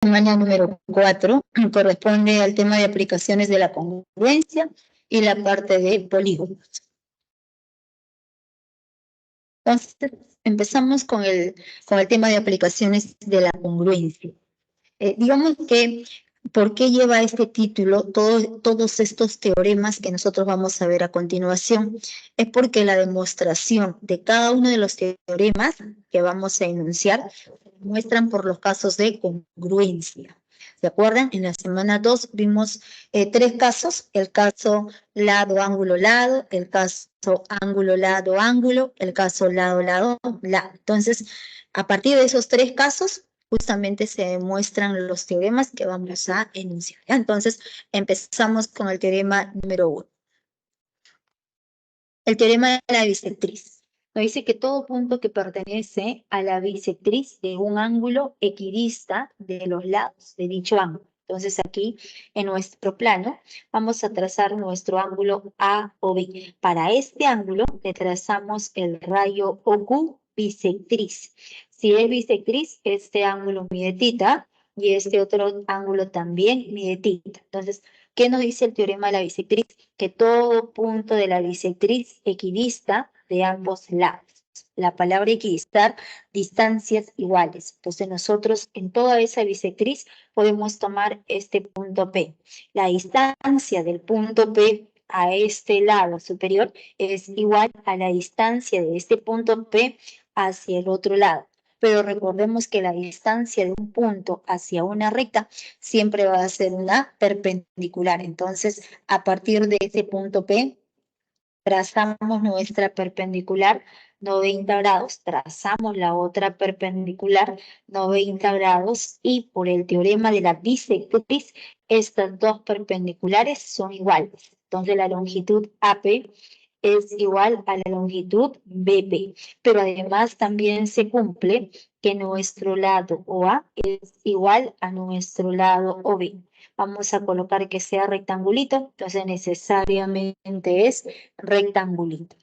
Semana número 4 corresponde al tema de aplicaciones de la congruencia y la parte de polígonos. Entonces, empezamos con el tema de aplicaciones de la congruencia. Digamos que, ¿por qué lleva este título todos estos teoremas que nosotros vamos a ver a continuación? Es porque la demostración de cada uno de los teoremas que vamos a enunciar muestran por los casos de congruencia. ¿Se acuerdan? En la semana 2 vimos 3 casos: el caso lado, ángulo, lado, el caso ángulo, lado, ángulo, el caso lado, lado, lado. Entonces, a partir de esos 3 casos, justamente se demuestran los teoremas que vamos a enunciar. Entonces, empezamos con el teorema número 1. El teorema de la bisectriz. Nos dice que todo punto que pertenece a la bisectriz de un ángulo equidista de los lados de dicho ángulo. Entonces aquí, en nuestro plano, vamos a trazar nuestro ángulo A o B. Para este ángulo le trazamos el rayo OQ bisectriz. Si es bisectriz, este ángulo mide θ y este otro ángulo también mide θ. Entonces, ¿qué nos dice el teorema de la bisectriz? Que todo punto de la bisectriz equidista de ambos lados. La palabra equidistar, distancias iguales. Entonces nosotros en toda esa bisectriz podemos tomar este punto P. La distancia del punto P a este lado superior es igual a la distancia de este punto P hacia el otro lado. Pero recordemos que la distancia de un punto hacia una recta siempre va a ser una perpendicular. Entonces, a partir de ese punto P, trazamos nuestra perpendicular 90 grados, trazamos la otra perpendicular 90 grados y por el teorema de la bisectriz, estas dos perpendiculares son iguales. Entonces, la longitud AP es igual a la longitud BP, pero además también se cumple que nuestro lado OA es igual a nuestro lado OB. Vamos a colocar que sea rectangulito, entonces necesariamente es rectangulito.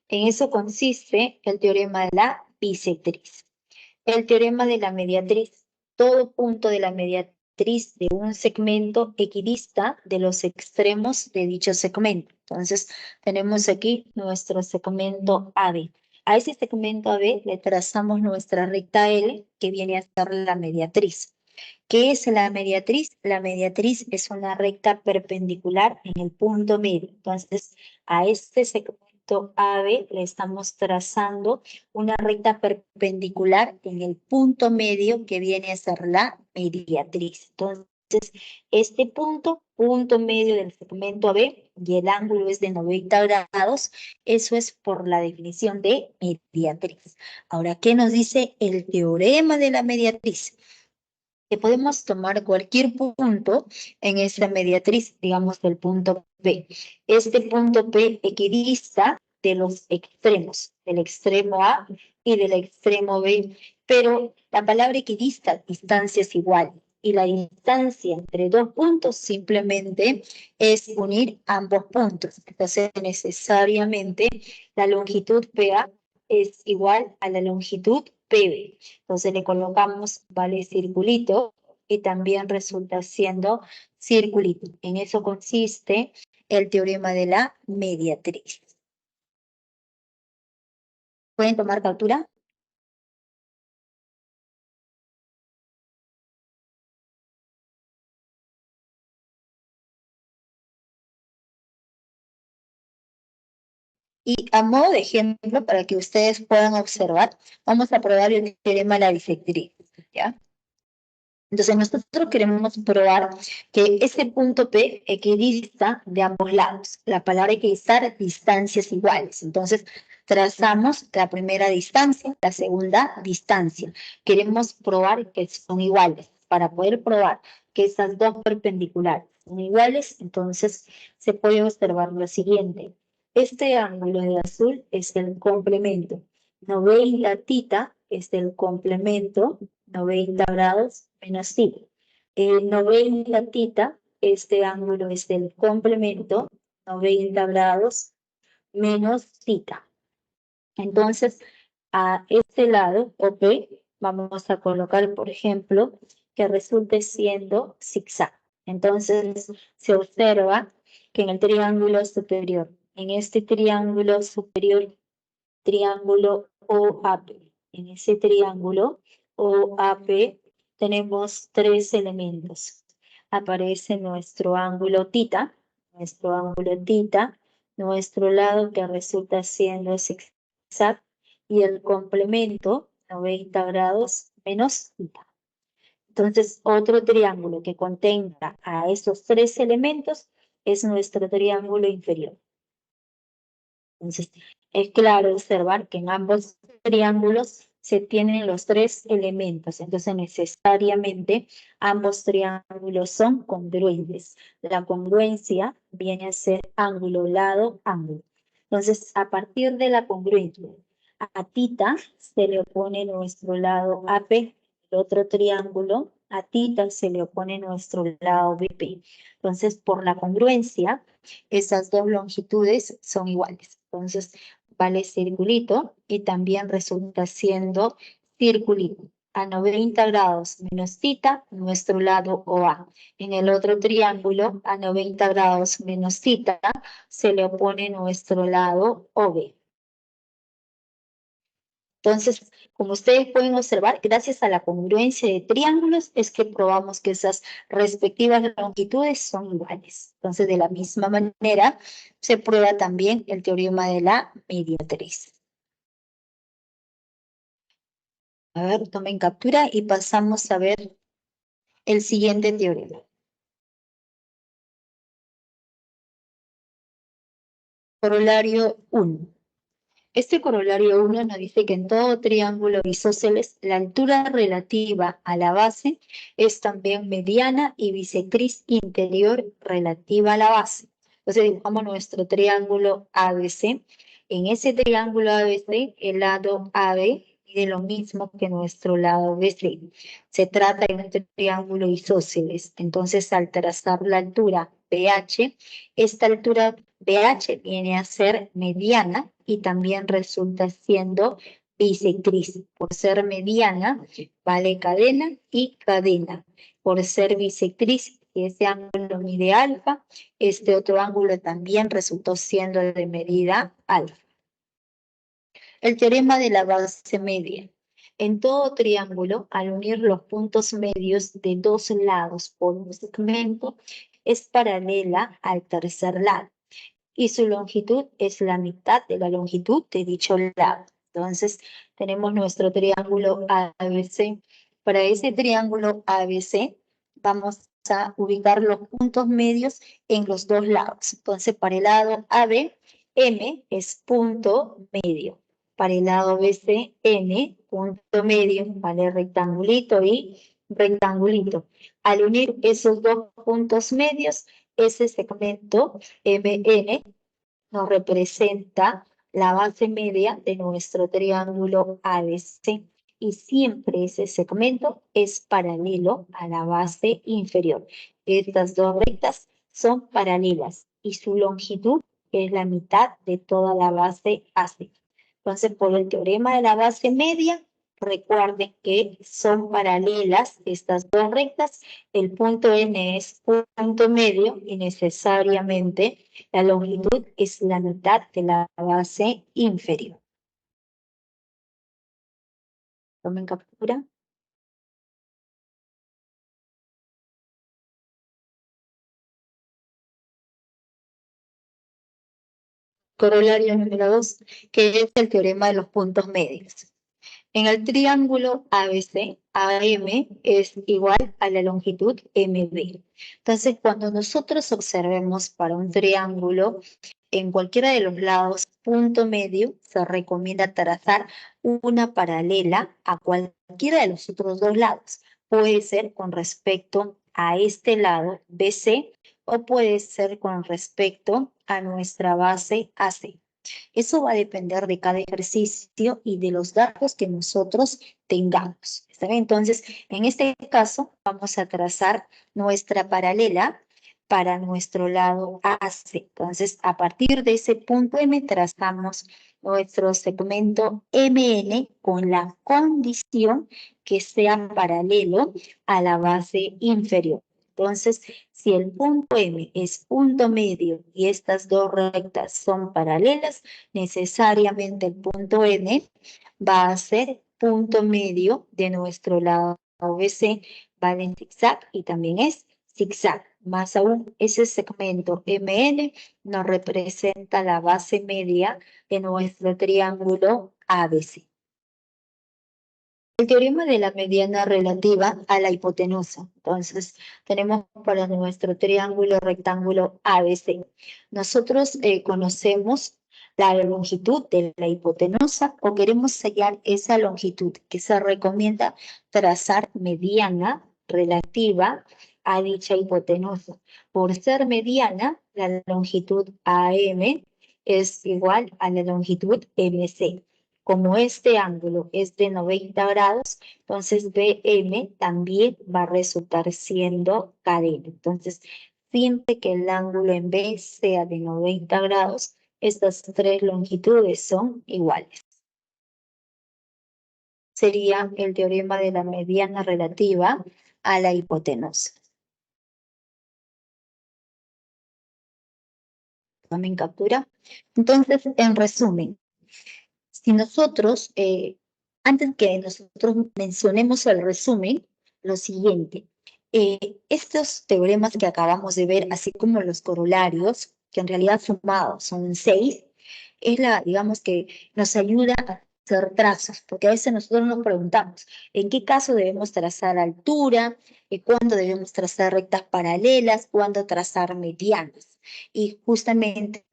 En eso consiste el teorema de la bisectriz. El teorema de la mediatriz. Todo punto de la mediatriz de un segmento equidista de los extremos de dicho segmento. Entonces, tenemos aquí nuestro segmento AB. A ese segmento AB le trazamos nuestra recta L, que viene a ser la mediatriz. ¿Qué es la mediatriz? La mediatriz es una recta perpendicular en el punto medio. Entonces, a este segmento AB le estamos trazando una recta perpendicular en el punto medio que viene a ser la mediatriz. Entonces, este punto medio del segmento AB y el ángulo es de 90 grados, eso es por la definición de mediatriz. Ahora, ¿qué nos dice el teorema de la mediatriz? Que podemos tomar cualquier punto en esta mediatriz, digamos del punto P. Este punto P equidista de los extremos, del extremo A y del extremo B, pero la palabra equidista, distancia es igual, y la distancia entre dos puntos simplemente es unir ambos puntos. Entonces, necesariamente la longitud PA es igual a la longitud PB. Entonces le colocamos vale circulito y también resulta siendo circulito. En eso consiste el teorema de la mediatriz. ¿Pueden tomar captura? Y a modo de ejemplo, para que ustedes puedan observar, vamos a probar el teorema de la bisectriz, ¿ya? Entonces, nosotros queremos probar que ese punto P equidista de ambos lados. La palabra equidistar, distancias iguales. Entonces, trazamos la primera distancia, la segunda distancia. Queremos probar que son iguales. Para poder probar que estas dos perpendiculares son iguales, entonces se puede observar lo siguiente. Este ángulo de azul es el complemento. 90 θ es el complemento, 90 grados menos θ. 90 θ, este ángulo es el complemento, 90 grados menos θ. Entonces, a este lado, OP, vamos a colocar, por ejemplo, que resulte siendo zigzag. Entonces, se observa que en el triángulo superior, en este triángulo superior, triángulo OAP, en ese triángulo OAP tenemos tres elementos. Aparece nuestro ángulo tita, nuestro lado que resulta siendo zigzag y el complemento 90 grados menos tita. Entonces, otro triángulo que contenga a esos tres elementos es nuestro triángulo inferior. Entonces, es claro observar que en ambos triángulos se tienen los tres elementos. Entonces, necesariamente ambos triángulos son congruentes. La congruencia viene a ser ángulo, lado, ángulo. Entonces, a partir de la congruencia, a tita se le opone nuestro lado AP, el otro triángulo, a tita se le opone nuestro lado BP. Entonces, por la congruencia, esas dos longitudes son iguales. Entonces, vale circulito y también resulta siendo circulito. A 90 grados menos tita, nuestro lado OA. En el otro triángulo, a 90 grados menos tita, se le opone nuestro lado OB. Entonces, como ustedes pueden observar, gracias a la congruencia de triángulos es que probamos que esas respectivas longitudes son iguales. Entonces, de la misma manera, se prueba también el teorema de la mediatriz. A ver, tomen captura y pasamos a ver el siguiente teorema. Corolario 1. Este corolario 1 nos dice que en todo triángulo isósceles la altura relativa a la base es también mediana y bisectriz interior relativa a la base. Entonces dibujamos nuestro triángulo ABC. En ese triángulo ABC, el lado AB mide lo mismo que nuestro lado BC. Se trata de un triángulo isósceles. Entonces, al trazar la altura BH, esta altura BH viene a ser mediana y también resulta siendo bisectriz. Por ser mediana, vale cadena y cadena. Por ser bisectriz, y ese ángulo mide alfa, este otro ángulo también resultó siendo de medida alfa. El teorema de la base media. En todo triángulo, al unir los puntos medios de dos lados por un segmento, es paralela al tercer lado y su longitud es la mitad de la longitud de dicho lado. Entonces, tenemos nuestro triángulo ABC. Para ese triángulo ABC, vamos a ubicar los puntos medios en los dos lados. Entonces, para el lado AB, M es punto medio. Para el lado BC, N, punto medio, vale rectangulito y rectangulito. Al unir esos dos puntos medios, ese segmento MN nos representa la base media de nuestro triángulo ABC y siempre ese segmento es paralelo a la base inferior. Estas dos rectas son paralelas y su longitud es la mitad de toda la base AC. Entonces, por el teorema de la base media, recuerden que son paralelas estas dos rectas. El punto N es punto medio y necesariamente la longitud es la mitad de la base inferior. Tomen captura. Corolario número 2, que es el teorema de los puntos medios. En el triángulo ABC, AM es igual a la longitud MB. Entonces, cuando nosotros observemos para un triángulo, en cualquiera de los lados, punto medio, se recomienda trazar una paralela a cualquiera de los otros dos lados. Puede ser con respecto a este lado BC o puede ser con respecto a nuestra base AC. Eso va a depender de cada ejercicio y de los datos que nosotros tengamos. ¿Está bien? Entonces, en este caso, vamos a trazar nuestra paralela para nuestro lado AC. Entonces, a partir de ese punto M, trazamos nuestro segmento MN con la condición que sea paralelo a la base inferior. Entonces, si el punto M es punto medio y estas dos rectas son paralelas, necesariamente el punto N va a ser punto medio de nuestro lado BC, vale en zigzag y también es zigzag. Más aún, ese segmento MN nos representa la base media de nuestro triángulo ABC. El teorema de la mediana relativa a la hipotenusa. Entonces, tenemos para nuestro triángulo rectángulo ABC. Nosotros conocemos la longitud de la hipotenusa o queremos hallar esa longitud que se recomienda trazar mediana relativa a dicha hipotenusa. Por ser mediana, la longitud AM es igual a la longitud MC. Como este ángulo es de 90 grados, entonces BM también va a resultar siendo cadena. Entonces, siempre que el ángulo en B sea de 90 grados, estas tres longitudes son iguales. Sería el teorema de la mediana relativa a la hipotenusa. Tomen captura. Entonces, en resumen, si nosotros, antes que nosotros mencionemos el resumen, lo siguiente, estos teoremas que acabamos de ver, así como los corolarios, que en realidad sumados son 6, es digamos que nos ayuda a hacer trazos, porque a veces nosotros nos preguntamos, ¿en qué caso debemos trazar altura? ¿Cuándo debemos trazar rectas paralelas? ¿Cuándo trazar medianas? Y justamente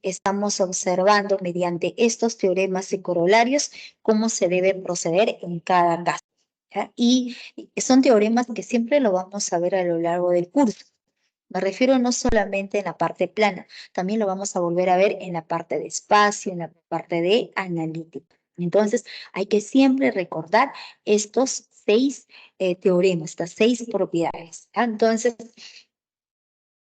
estamos observando mediante estos teoremas y corolarios cómo se debe proceder en cada caso. ¿Ya? Y son teoremas que siempre lo vamos a ver a lo largo del curso. Me refiero no solamente en la parte plana, también lo vamos a volver a ver en la parte de espacio, en la parte de analítica. Entonces, hay que siempre recordar estos 6 teoremas, estas 6 propiedades. ¿Ya? Entonces,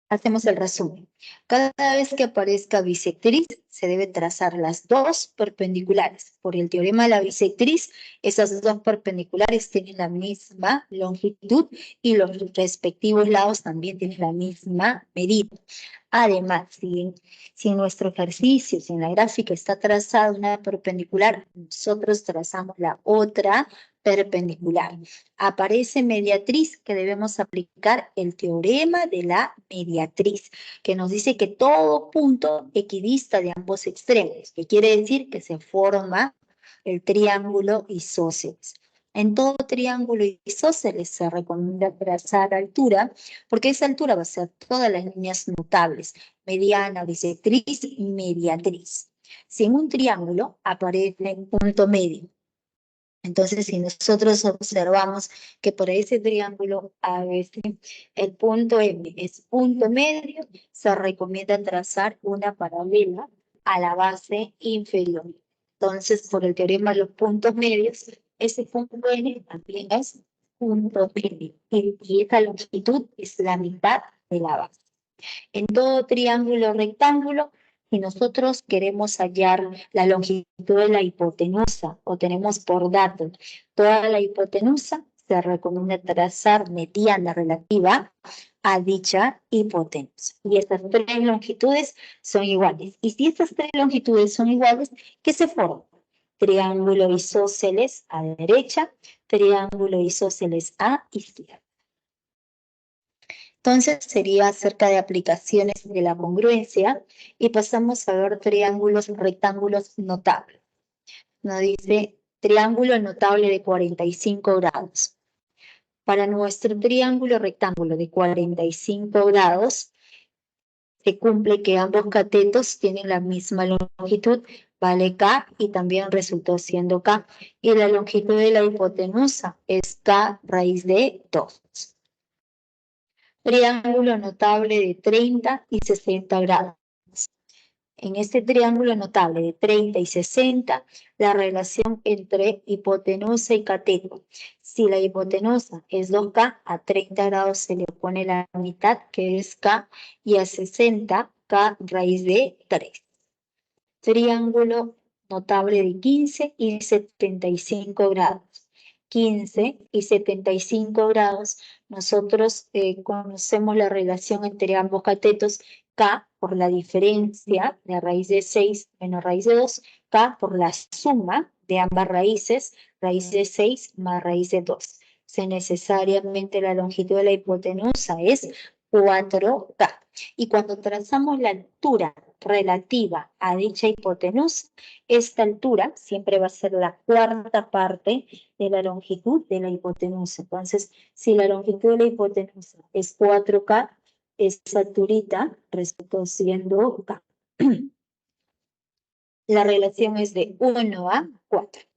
hacemos el resumen. Cada vez que aparezca bisectriz, se debe trazar las dos perpendiculares. Por el teorema de la bisectriz, esas dos perpendiculares tienen la misma longitud y los respectivos lados también tienen la misma medida. Además, si en nuestro ejercicio, si en la gráfica está trazada una perpendicular, nosotros trazamos la otra perpendicular. Aparece mediatriz que debemos aplicar el teorema de la mediatriz, que nos dice que todo punto equidista de ambos extremos, que quiere decir que se forma el triángulo isósceles. En todo triángulo isósceles se recomienda trazar altura, porque esa altura va a ser todas las líneas notables, mediana, bisectriz y mediatriz. Si en un triángulo aparece un punto medio, entonces, si nosotros observamos que por ese triángulo ABC el punto M es punto medio, se recomienda trazar una paralela a la base inferior. Entonces, por el teorema de los puntos medios, ese punto N también es punto medio. Y esa longitud es la mitad de la base. En todo triángulo rectángulo, si nosotros queremos hallar la longitud de la hipotenusa o tenemos por dato toda la hipotenusa, se recomienda trazar mediana relativa a dicha hipotenusa. Y estas tres longitudes son iguales. Y si estas tres longitudes son iguales, ¿qué se forma? Triángulo isósceles a derecha, triángulo isósceles a izquierda. Entonces sería acerca de aplicaciones de la congruencia y pasamos a ver triángulos rectángulos notables. Nos dice triángulo notable de 45 grados. Para nuestro triángulo rectángulo de 45 grados, se cumple que ambos catetos tienen la misma longitud, vale K, y también resultó siendo K. Y la longitud de la hipotenusa es K raíz de 2. Triángulo notable de 30 y 60 grados. en este triángulo notable de 30 y 60, la relación entre hipotenusa y cateto. Si la hipotenusa es 2K, a 30 grados se le pone la mitad, que es K, y a 60, K raíz de 3. Triángulo notable de 15 y 75 grados. 15 y 75 grados, nosotros conocemos la relación entre ambos catetos, K por la diferencia de raíz de 6 menos raíz de 2, K por la suma de ambas raíces, raíz de 6 más raíz de 2. O necesariamente la longitud de la hipotenusa es 4K. Y cuando trazamos la altura relativa a dicha hipotenusa, esta altura siempre va a ser la cuarta parte de la longitud de la hipotenusa. Entonces, si la longitud de la hipotenusa es 4K, esa alturita resultó siendo K. La relación es de 1:4.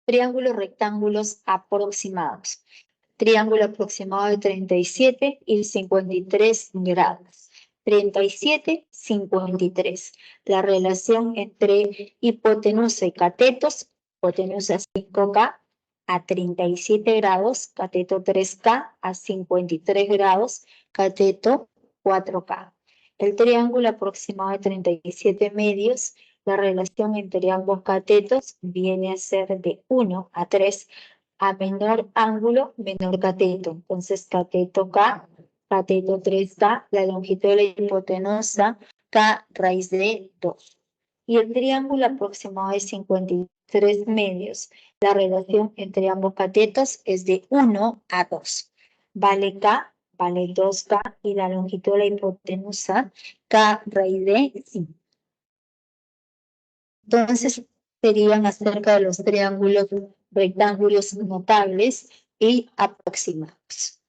Triángulos rectángulos aproximados. Triángulo aproximado de 37 y 53 grados. 37, 53. La relación entre hipotenusa y catetos, hipotenusa 5K a 37 grados, cateto 3K a 53 grados, cateto 4K. El triángulo aproximado de 37 medios, la relación entre ambos catetos viene a ser de 1:3, a menor ángulo, menor cateto. Entonces, cateto K, cateto 3K, la longitud de la hipotenusa, K raíz de 2. Y el triángulo aproximado de 53 medios, la relación entre ambos catetos es de 1:2. Vale K, vale 2K, y la longitud de la hipotenusa, K raíz de 5. Entonces, serían acerca de los triángulos rectángulos notables y aproximados.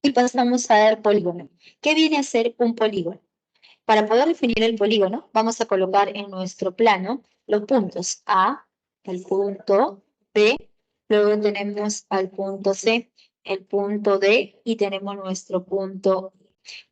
Y pasamos a ver polígono. ¿Qué viene a ser un polígono? Para poder definir el polígono, vamos a colocar en nuestro plano los puntos A, el punto B, luego tenemos al punto C, el punto D y tenemos nuestro punto E.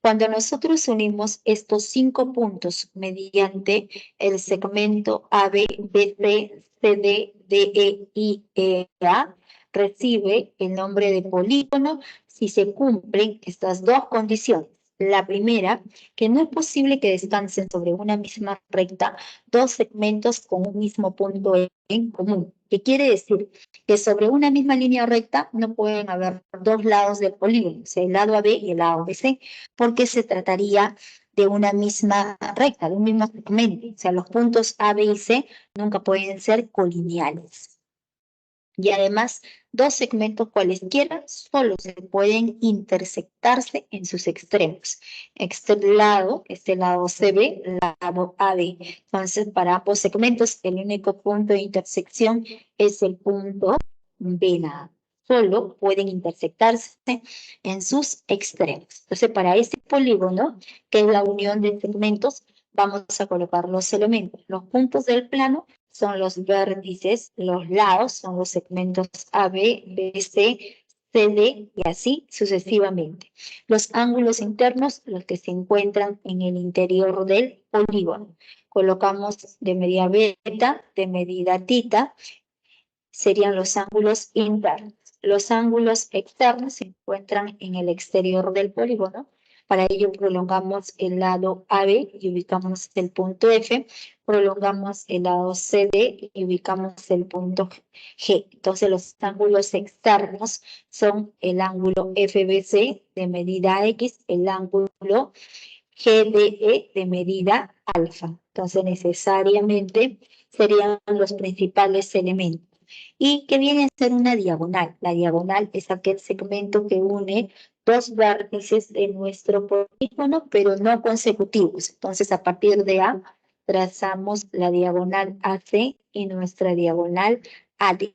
Cuando nosotros unimos estos 5 puntos mediante el segmento AB, BC, CD, DE y EA, recibe el nombre de polígono si se cumplen estas dos condiciones. La primera, que no es posible que descansen sobre una misma recta dos segmentos con un mismo punto en común. ¿Qué quiere decir? Que sobre una misma línea recta no pueden haber dos lados del polígono, o sea, el lado AB y el lado BC, porque se trataría de una misma recta, de un mismo segmento. O sea, los puntos A, B y C nunca pueden ser colineales. Y además, dos segmentos cualesquiera solo se pueden intersectarse en sus extremos. Este lado CB, lado AB. Entonces, para ambos segmentos, el único punto de intersección es el punto B nada. Solo pueden intersectarse en sus extremos. Entonces, para este polígono, que es la unión de segmentos, vamos a colocar los elementos. Los puntos del plano son los vértices, los lados son los segmentos AB, BC, CD y así sucesivamente. Los ángulos internos, los que se encuentran en el interior del polígono. Colocamos de medida beta, de medida tita, serían los ángulos internos. Los ángulos externos se encuentran en el exterior del polígono. Para ello prolongamos el lado AB y ubicamos el punto F, prolongamos el lado CD y ubicamos el punto G. Entonces los ángulos externos son el ángulo FBC de medida X, el ángulo GDE de medida alfa. Entonces necesariamente serían los principales elementos. ¿Y qué viene a ser una diagonal? La diagonal es aquel segmento que une dos vértices de nuestro polígono, pero no consecutivos. Entonces, a partir de A, trazamos la diagonal AC y nuestra diagonal AD.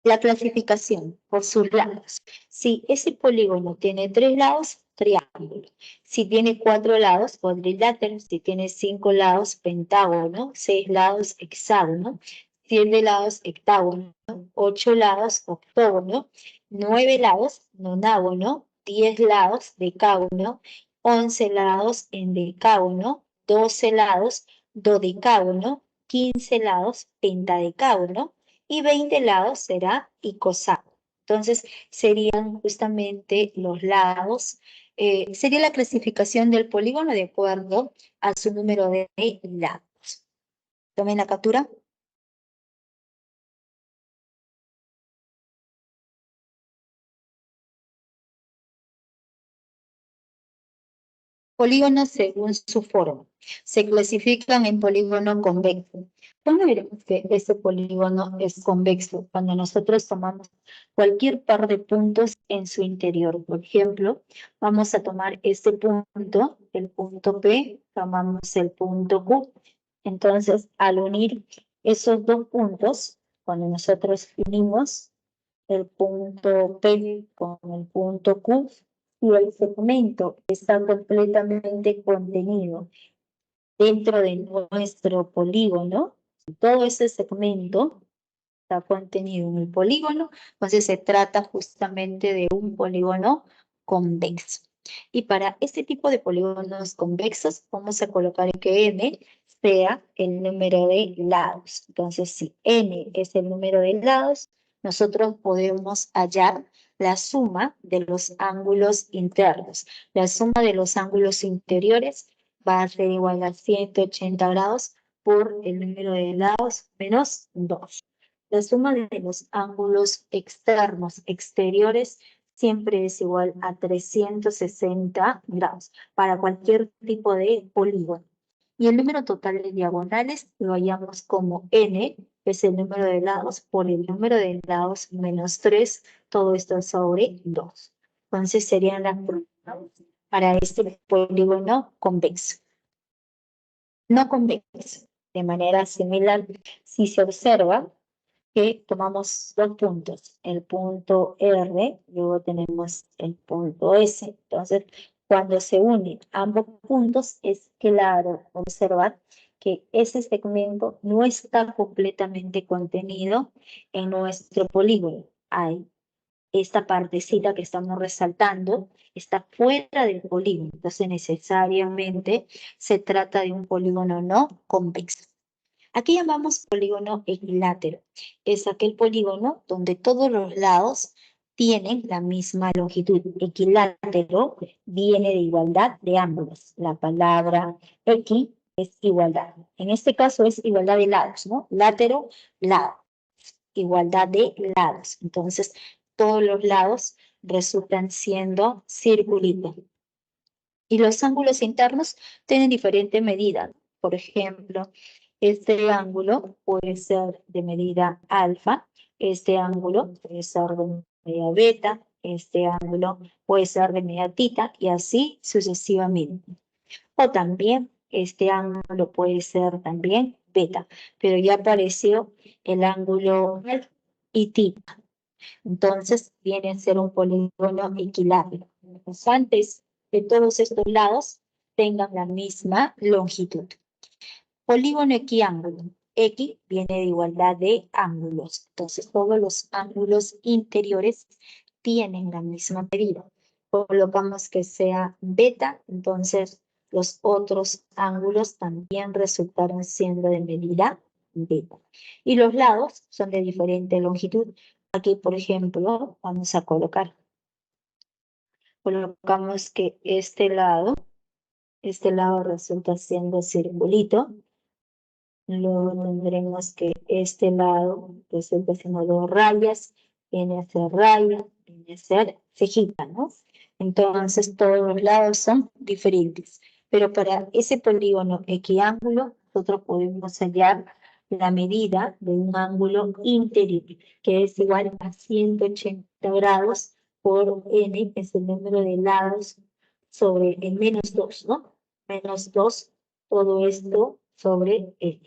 La clasificación por sus lados. Si ese polígono tiene 3 lados, triángulo. Si tiene 4 lados, cuadrilátero. Si tiene 5 lados, pentágono. 6 lados, hexágono. 7 lados, hectágono. 8 lados, octógono. 9 lados, nonágono. 10 lados, decágono. 11 lados, endecágono. 12 lados, dodecágono. 15 lados, pentadecágono y 20 lados será icosahedro. Entonces, serían justamente los lados, sería la clasificación del polígono de acuerdo a su número de lados. ¿Tomen la captura? Polígonos según su forma. Se clasifican en polígono convexo. ¿Cuándo veremos que ese polígono es convexo? Cuando nosotros tomamos cualquier par de puntos en su interior. Por ejemplo, vamos a tomar este punto, el punto P, tomamos el punto Q. Entonces, al unir esos dos puntos, cuando nosotros unimos el punto P con el punto Q, y el segmento está completamente contenido dentro de nuestro polígono, todo ese segmento está contenido en el polígono, entonces se trata justamente de un polígono convexo. Y para este tipo de polígonos convexos, vamos a colocar que n sea el número de lados. Entonces, si n es el número de lados, nosotros podemos hallar la suma de los ángulos internos. La suma de los ángulos interiores va a ser igual a 180 grados por el número de lados menos 2. La suma de los ángulos externos exteriores siempre es igual a 360 grados para cualquier tipo de polígono. Y el número total de diagonales lo hallamos como n, que es el número de lados, por el número de lados menos 3, todo esto sobre 2. Entonces serían las pruebas para este polígono convexo. No convexo. De manera similar, si se observa que tomamos dos puntos, el punto R, luego tenemos el punto S. Entonces, cuando se unen ambos puntos, es claro observar que ese segmento no está completamente contenido en nuestro polígono. Hay esta partecita que estamos resaltando, está fuera del polígono. Entonces, necesariamente se trata de un polígono no convexo. Aquí llamamos polígono equilátero. Es aquel polígono donde todos los lados tienen la misma longitud. Equilátero viene de igualdad de ángulos. La palabra equi es igualdad. En este caso es igualdad de lados, ¿no? Látero, lado. Igualdad de lados. Entonces, todos los lados resultan siendo circulitos. Y los ángulos internos tienen diferente medida. Por ejemplo, este ángulo puede ser de medida alfa, este ángulo puede ser de medida beta, este ángulo puede ser de medida tita y así sucesivamente. O también este ángulo puede ser también beta, pero ya apareció el ángulo alfa y tita. Entonces viene a ser un polígono equilátero. Antes de todos estos lados tengan la misma longitud. Polígono equiángulo. X viene de igualdad de ángulos. Entonces todos los ángulos interiores tienen la misma medida. Colocamos que sea beta, entonces los otros ángulos también resultaron siendo de medida beta. Y los lados son de diferente longitud. Aquí, por ejemplo, vamos a colocamos que este lado resulta siendo circulito. Luego tendremos que este lado resulta siendo 2 rayas, viene a ser raya, viene a ser cejita, ¿no? Entonces todos los lados son diferentes. Pero para ese polígono equiángulo, nosotros podemos hallar la medida de un ángulo interior, que es igual a 180 grados por n, que es el número de lados sobre el menos 2, ¿no? Menos 2, todo esto sobre n.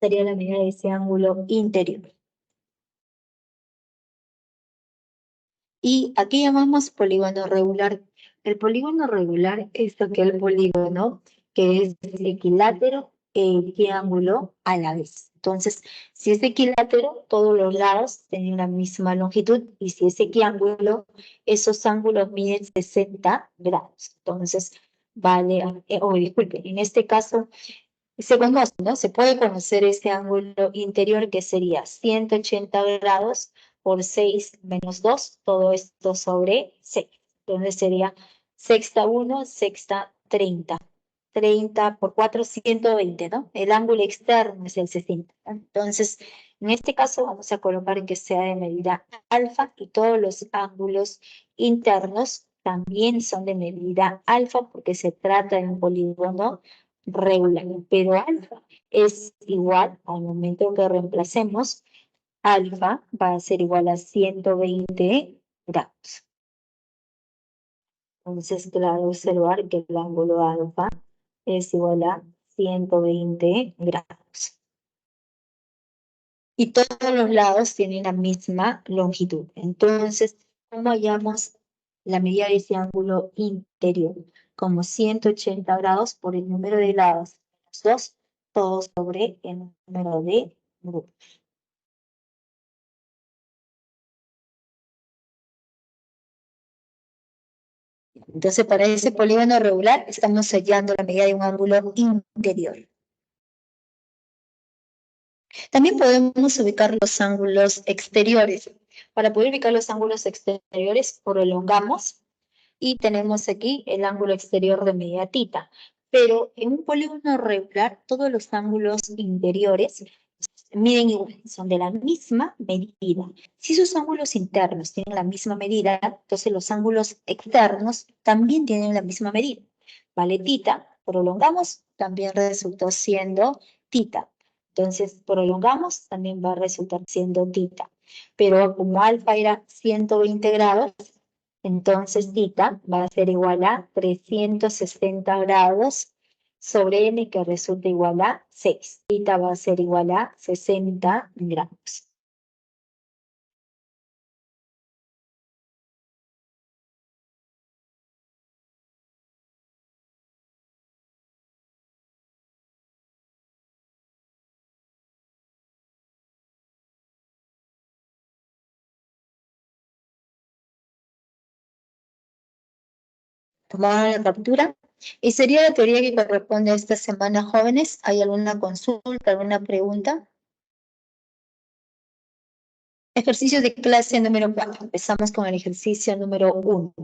Sería la medida de ese ángulo interior. Y aquí llamamos polígono regular. El polígono regular es aquel polígono que es equilátero e equiángulo a la vez. Entonces, si es equilátero, todos los lados tienen la misma longitud, y si es equiángulo, esos ángulos miden 60 grados. Entonces, vale, disculpe, en este caso se conoce, ¿no? Se puede conocer ese ángulo interior, que sería 180 grados por 6 menos 2, todo esto sobre 6. Entonces sería sexta 1, sexta 30. 30 por 4, 120, ¿no? El ángulo externo es el 60. Entonces, en este caso vamos a colocar que sea de medida alfa, y todos los ángulos internos también son de medida alfa, porque se trata de un polígono regular. Pero alfa es igual, al momento que reemplacemos, alfa va a ser igual a 120 grados. Entonces, claro, observar que el ángulo alfa es igual a 120 grados. Y todos los lados tienen la misma longitud. Entonces, ¿cómo hallamos la medida de ese ángulo interior? Como 180 grados por el número de lados, los dos, todo sobre el número de grupos. Entonces, para ese polígono regular, estamos hallando la medida de un ángulo interior. También podemos ubicar los ángulos exteriores. Para poder ubicar los ángulos exteriores, prolongamos y tenemos aquí el ángulo exterior de medida θ. Pero en un polígono regular, todos los ángulos interiores miden igual, son de la misma medida. Si sus ángulos internos tienen la misma medida, entonces los ángulos externos también tienen la misma medida. Vale, θ, prolongamos, también resultó siendo θ. Entonces, prolongamos, también va a resultar siendo θ. Pero como alfa era 120 grados, entonces θ va a ser igual a 360 grados sobre n, que resulta igual a 6. Θ va a ser igual a 60 grados. Tomaron la captura. Y sería la teoría que corresponde a esta semana, jóvenes. ¿Hay alguna consulta, alguna pregunta? Ejercicio de clase número 4. Empezamos con el ejercicio número 1.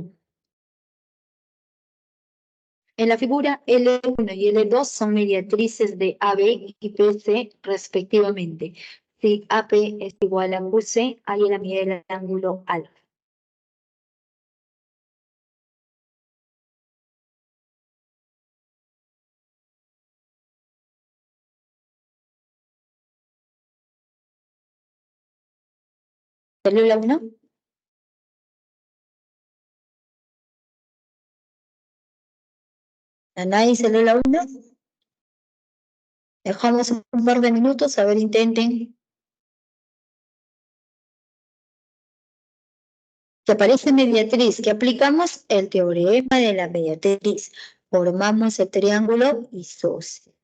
En la figura, L1 y L2 son mediatrices de AB y PC respectivamente. Si AP es igual a QC, hay la medida del ángulo alfa. Célula 1. ¿Nadie célula 1? Dejamos un par de minutos, a ver, intenten. Que aparece mediatriz, que aplicamos el teorema de la mediatriz. Formamos el triángulo isósceles.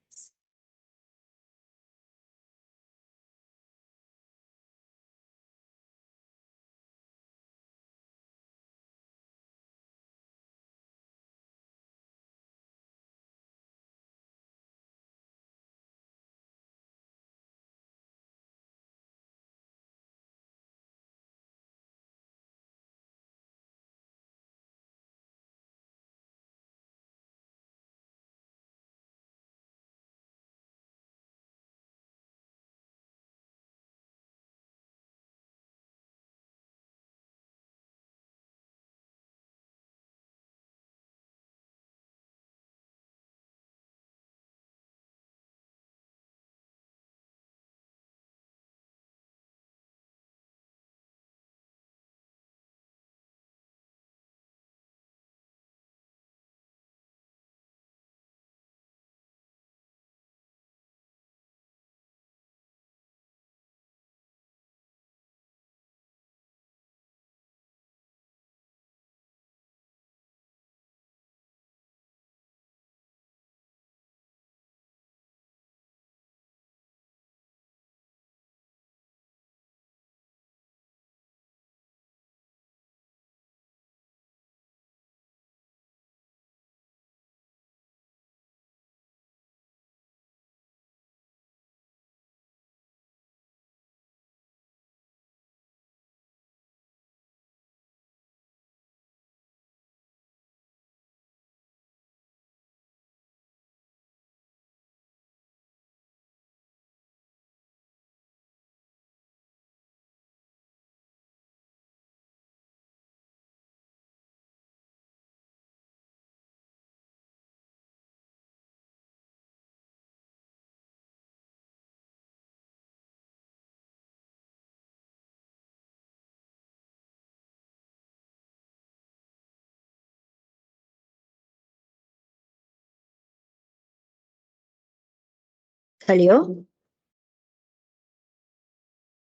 ¿Salió?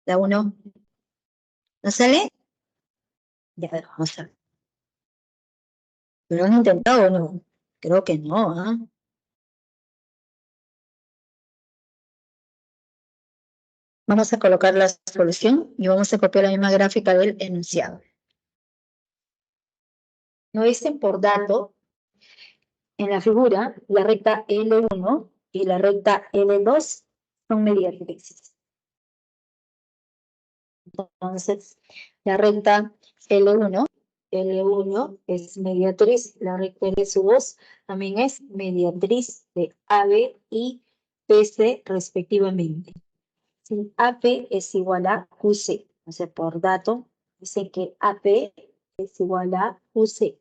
¿La 1? ¿No sale? Ya, a ver, vamos a ver. ¿Lo han intentado o no? Creo que no, ¿ah? Vamos a colocar la solución y vamos a copiar la misma gráfica del enunciado. Nos dicen por dato, en la figura, la recta L1 y la recta L2 son mediatrices. Entonces, la recta L1 es mediatriz, la recta L2 también es mediatriz de AB y BC respectivamente. Si AP es igual a QC, o sea, por dato, dice que AP es igual a QC.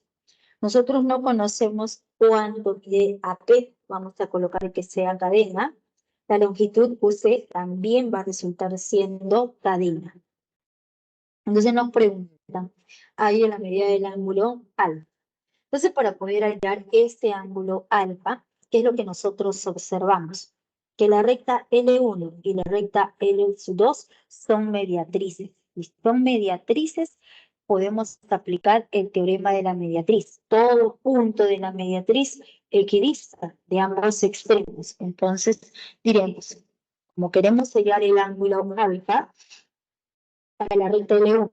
Nosotros no conocemos cuánto mide AP, vamos a colocar que sea cadena. La longitud QC también va a resultar siendo cadena. Entonces nos preguntan, ahí en la medida del ángulo alfa. Entonces, para poder hallar este ángulo alfa, ¿qué es lo que nosotros observamos? Que la recta L1 y la recta L2 son mediatrices. Y son mediatrices, podemos aplicar el teorema de la mediatriz. Todo punto de la mediatriz equidista de ambos extremos. Entonces, diremos, como queremos hallar el ángulo alfa, para la recta L1.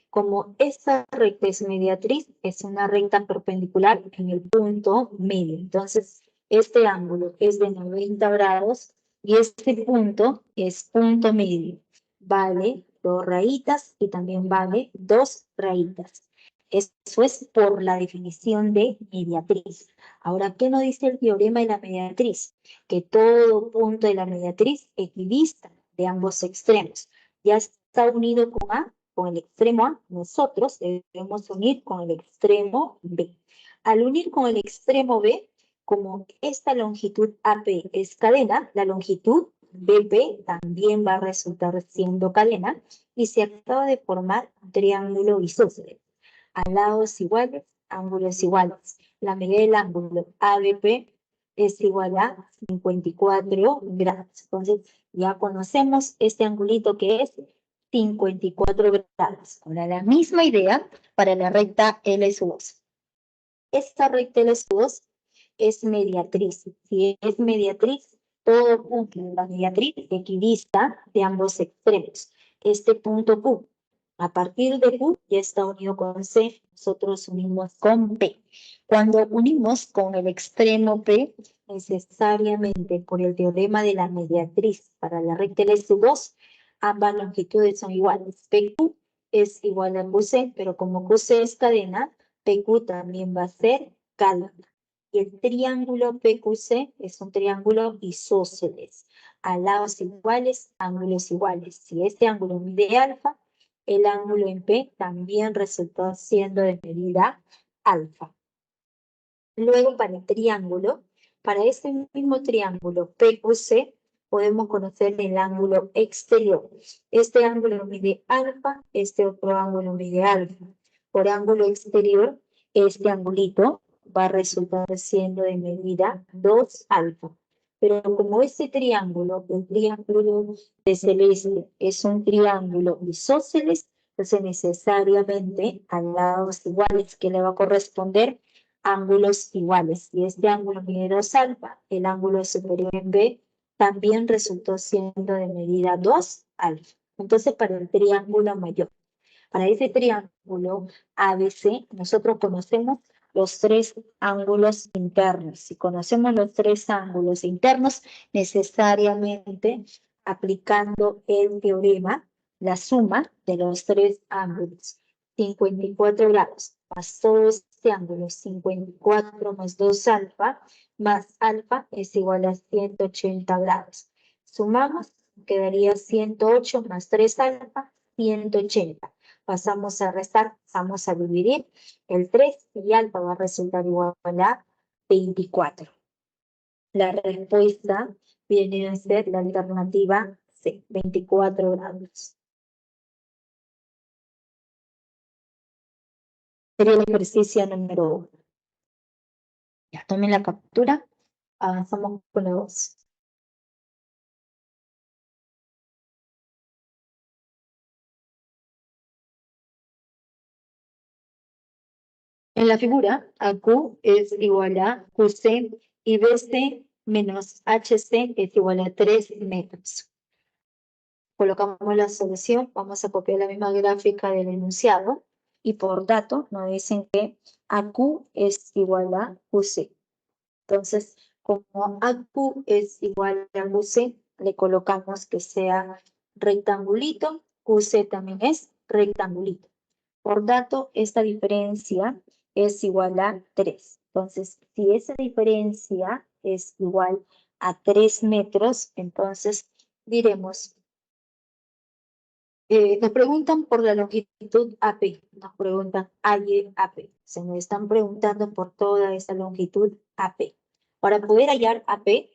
Como esta recta es mediatriz, es una recta perpendicular en el punto medio. Entonces, este ángulo es de 90 grados y este punto es punto medio. Vale 2 rayitas y también vale 2 rayitas. Eso es por la definición de mediatriz. Ahora, ¿qué nos dice el teorema de la mediatriz? Que todo punto de la mediatriz equidista de ambos extremos. Ya está unido con A, con el extremo A, nosotros debemos unir con el extremo B. Al unir con el extremo B, como esta longitud AP es cadena, la longitud BP también va a resultar siendo cadena y se acaba de formar un triángulo isósceles. A lados iguales, ángulos iguales. La medida del ángulo ABP es igual a 54 grados. Entonces, ya conocemos este angulito que es 54 grados. Ahora, la misma idea para la recta L2. Esta recta L2 es mediatriz. Si es mediatriz, todo punto de la mediatriz equidista de ambos extremos. Este punto Q, a partir de Q ya está unido con C, nosotros unimos con P. Cuando unimos con el extremo P, necesariamente por el teorema de la mediatriz para la recta L2, ambas longitudes son iguales. PQ es igual a QC, pero como QC es cadena, PQ también va a ser cadena. Y el triángulo PQC es un triángulo isósceles. A lados iguales, ángulos iguales. Si este ángulo mide alfa, el ángulo en P también resultó siendo de medida alfa. Luego, para el triángulo, para este mismo triángulo PQC, podemos conocer el ángulo exterior. Este ángulo mide alfa, este otro ángulo mide alfa. Por ángulo exterior, este angulito va a resultar siendo de medida 2 alfa. Pero como este triángulo, el triángulo de celeste, es un triángulo isósceles, entonces necesariamente a lados iguales que le va a corresponder ángulos iguales. Y este ángulo mide 2 alfa, el ángulo superior en B también resultó siendo de medida 2 alfa. Entonces, para el triángulo mayor, para ese triángulo ABC, nosotros conocemos los 3 ángulos internos. Si conocemos los 3 ángulos internos, necesariamente aplicando el teorema, la suma de los 3 ángulos, 54 grados, más todo este ángulo, 54 más 2 alfa, más alfa es igual a 180 grados. Sumamos, quedaría 108 más 3 alfa, 180. Pasamos a restar, pasamos a dividir el 3 y alfa va a resultar igual a 24. La respuesta viene a ser la alternativa C, 24 grados. Sería el ejercicio número 1. Ya tomen la captura, avanzamos con la 2. En la figura, AQ es igual a QC y BC menos HC es igual a 3 metros. Colocamos la solución, vamos a copiar la misma gráfica del enunciado y por dato nos dicen que AQ es igual a QC. Entonces, como AQ es igual a QC, le colocamos que sea rectangulito, QC también es rectangulito. Por dato, esta diferencia es igual a 3. Entonces, si esa diferencia es igual a 3 metros, entonces diremos, nos preguntan por la longitud AP, nos preguntan AP. Se nos están preguntando por toda esa longitud AP. Para poder hallar AP,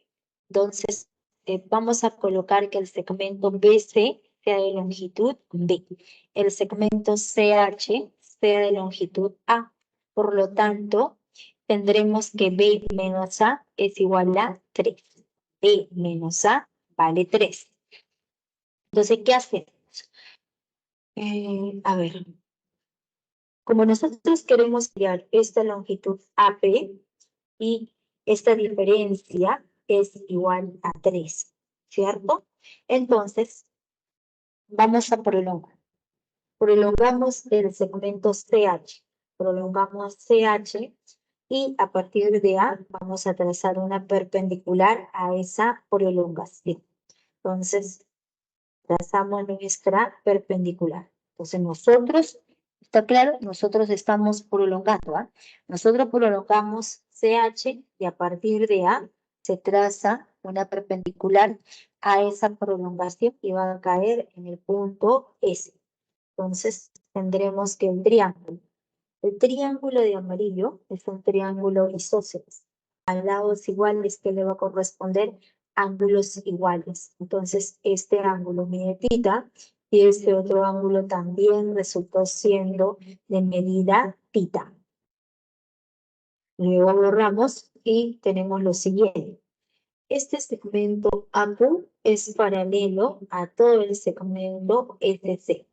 entonces vamos a colocar que el segmento BC sea de longitud B, el segmento CH sea de longitud A. Por lo tanto, tendremos que B menos A es igual a 3. B menos A vale 3. Entonces, ¿qué hacemos? A ver, como nosotros queremos hallar esta longitud AP y esta diferencia es igual a 3, ¿cierto? Entonces, vamos a prolongar. Prolongamos el segmento CH. Prolongamos CH y a partir de A vamos a trazar una perpendicular a esa prolongación. Entonces, trazamos nuestra perpendicular. Entonces nosotros, ¿está claro? Nosotros estamos prolongando, ¿ah? Nosotros prolongamos CH y a partir de A se traza una perpendicular a esa prolongación y va a caer en el punto S. Entonces tendremos que el triángulo de amarillo es un triángulo isósceles. Al lados iguales que le va a corresponder ángulos iguales. Entonces, este ángulo mide θ y este otro ángulo también resultó siendo de medida θ. Luego borramos y tenemos lo siguiente. Este segmento AQ es paralelo a todo el segmento SC.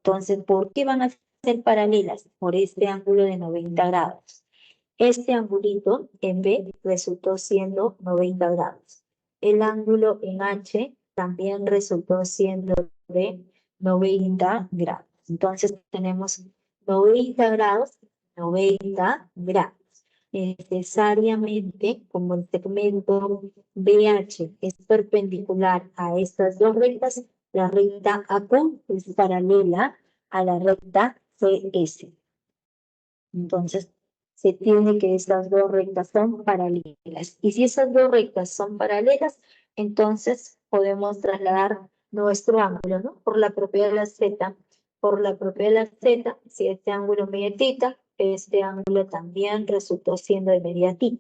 Entonces, ¿por qué van a ser paralelas? Por este ángulo de 90 grados. Este angulito en B resultó siendo 90 grados. El ángulo en H también resultó siendo de 90 grados. Entonces tenemos 90 grados, 90 grados. Necesariamente, como el segmento BH es perpendicular a estas dos rectas, la recta AQ es paralela a la recta CS. Entonces, se tiene que estas dos rectas son paralelas. Y si esas dos rectas son paralelas, entonces podemos trasladar nuestro ángulo, ¿no? Por la propiedad de la Z. Por la propiedad de la Z, si este ángulo mide θ, este ángulo también resultó siendo de medida θ.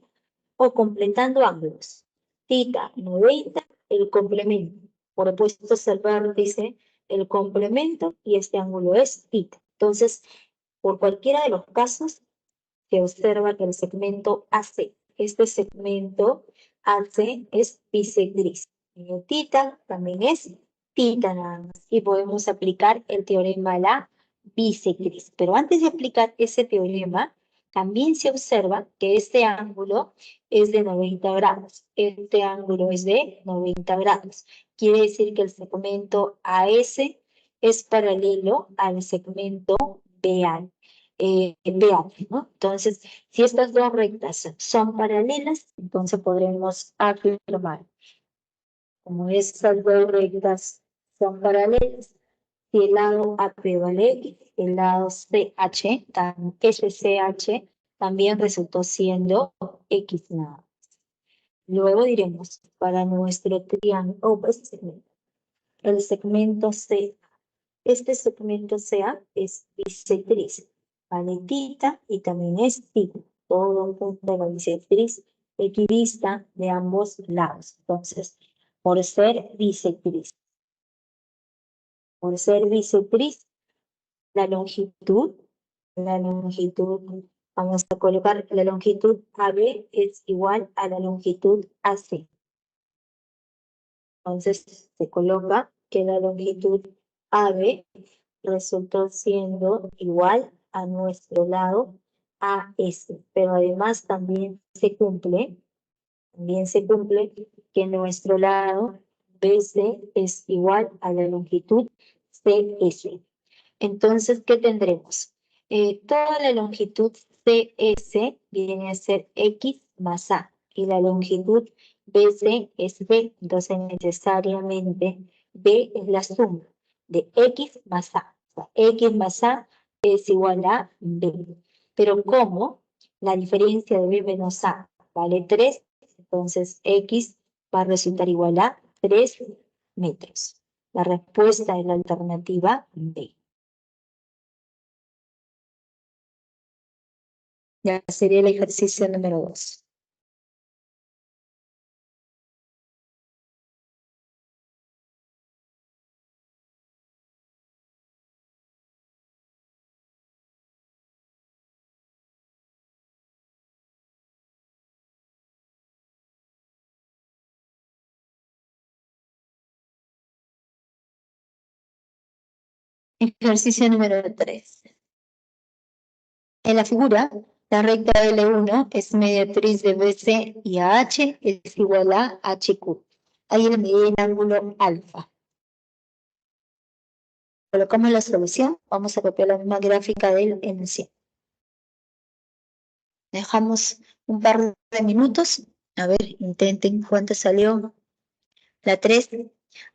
O completando ángulos. θ 90, el complemento. Por opuestos al vértice, el complemento y este ángulo es θ. Entonces, por cualquiera de los casos, se observa que el segmento AC, este segmento AC es bisectriz. Θ también es θ nada más. Y podemos aplicar el teorema de la bisectriz. Pero antes de aplicar ese teorema, también se observa que este ángulo es de 90 grados. Este ángulo es de 90 grados. Quiere decir que el segmento AS es paralelo al segmento BA. ¿No? Entonces, si estas dos rectas son paralelas, entonces podremos afirmar, como estas dos rectas son paralelas, si el lado AP vale X, el lado SCH también resultó siendo X nada. Luego diremos, para nuestro triángulo, el segmento C, este segmento CA es bisectriz. Vale θ y también es θ. Todo un punto de la bisectriz equidista de ambos lados. Entonces, por ser bisectriz, la longitud, vamos a colocar la longitud AB es igual a la longitud AC. Entonces, se coloca que la longitud AB resultó siendo igual a nuestro lado AS, pero además también se cumple que nuestro lado BC es igual a la longitud CS. Entonces, ¿qué tendremos? Toda la longitud CS viene a ser X más A y la longitud BC es B, entonces necesariamente B es la suma de X más A. O sea, X más A es igual a B. Pero ¿cómo? La diferencia de B menos A vale 3, entonces X va a resultar igual a 3 metros. La respuesta es la alternativa B. Ya sería el ejercicio número 2. Ejercicio número 3. En la figura, la recta L1 es mediatriz de BC y AH es igual a HQ. Ahí le medí el ángulo alfa. Colocamos la solución. Vamos a copiar la misma gráfica del enunciado. Dejamos un par de minutos. A ver, intenten cuánto salió. La 3.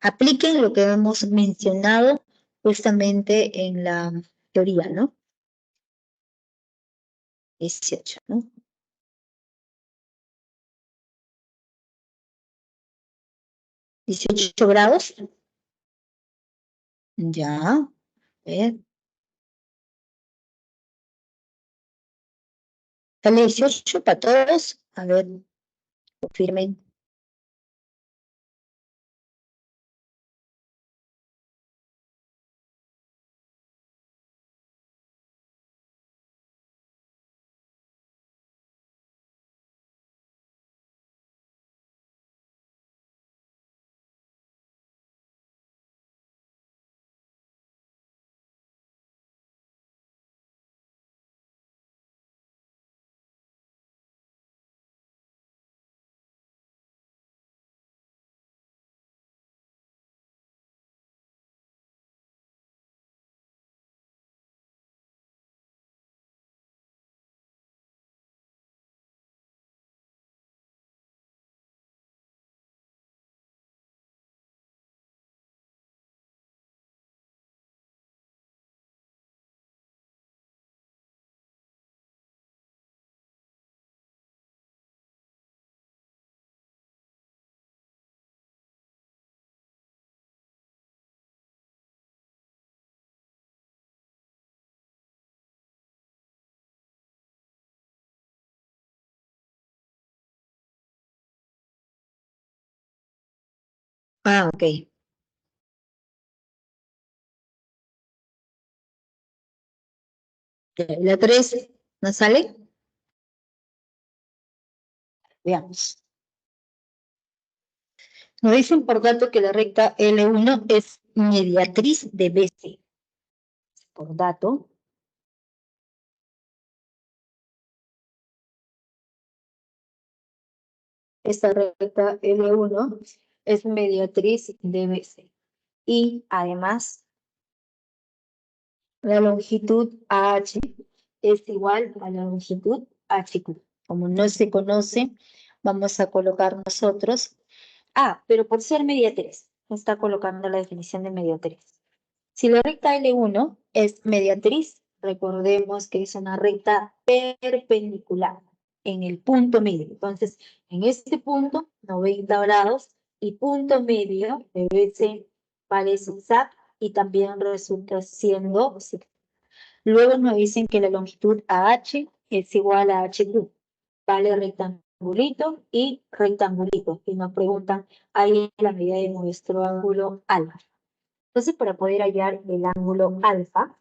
Apliquen lo que hemos mencionado justamente en la teoría, ¿no? 18, ¿no? 18 grados. Ya. A ver. Sale 18 para todos. A ver, confirmen. Ah, ok. La 3, ¿no sale? Veamos. Nos dicen, por tanto, que la recta L1 es mediatriz de BC. Por dato, esta recta L1 es mediatriz de BC. Y además, la longitud AH es igual a la longitud HQ. Como no se conoce, vamos a colocar nosotros. Ah, pero por ser mediatriz, está colocando la definición de mediatriz. Si la recta L1 es mediatriz, recordemos que es una recta perpendicular en el punto medio. Entonces, en este punto, 90 grados, y punto medio debe ser vale zigzag y también resulta siendo zigzag. Luego nos dicen que la longitud AH es igual a HQ. Vale rectangulito y rectangulito. Y nos preguntan ahí la medida de nuestro ángulo alfa. Entonces, para poder hallar el ángulo alfa,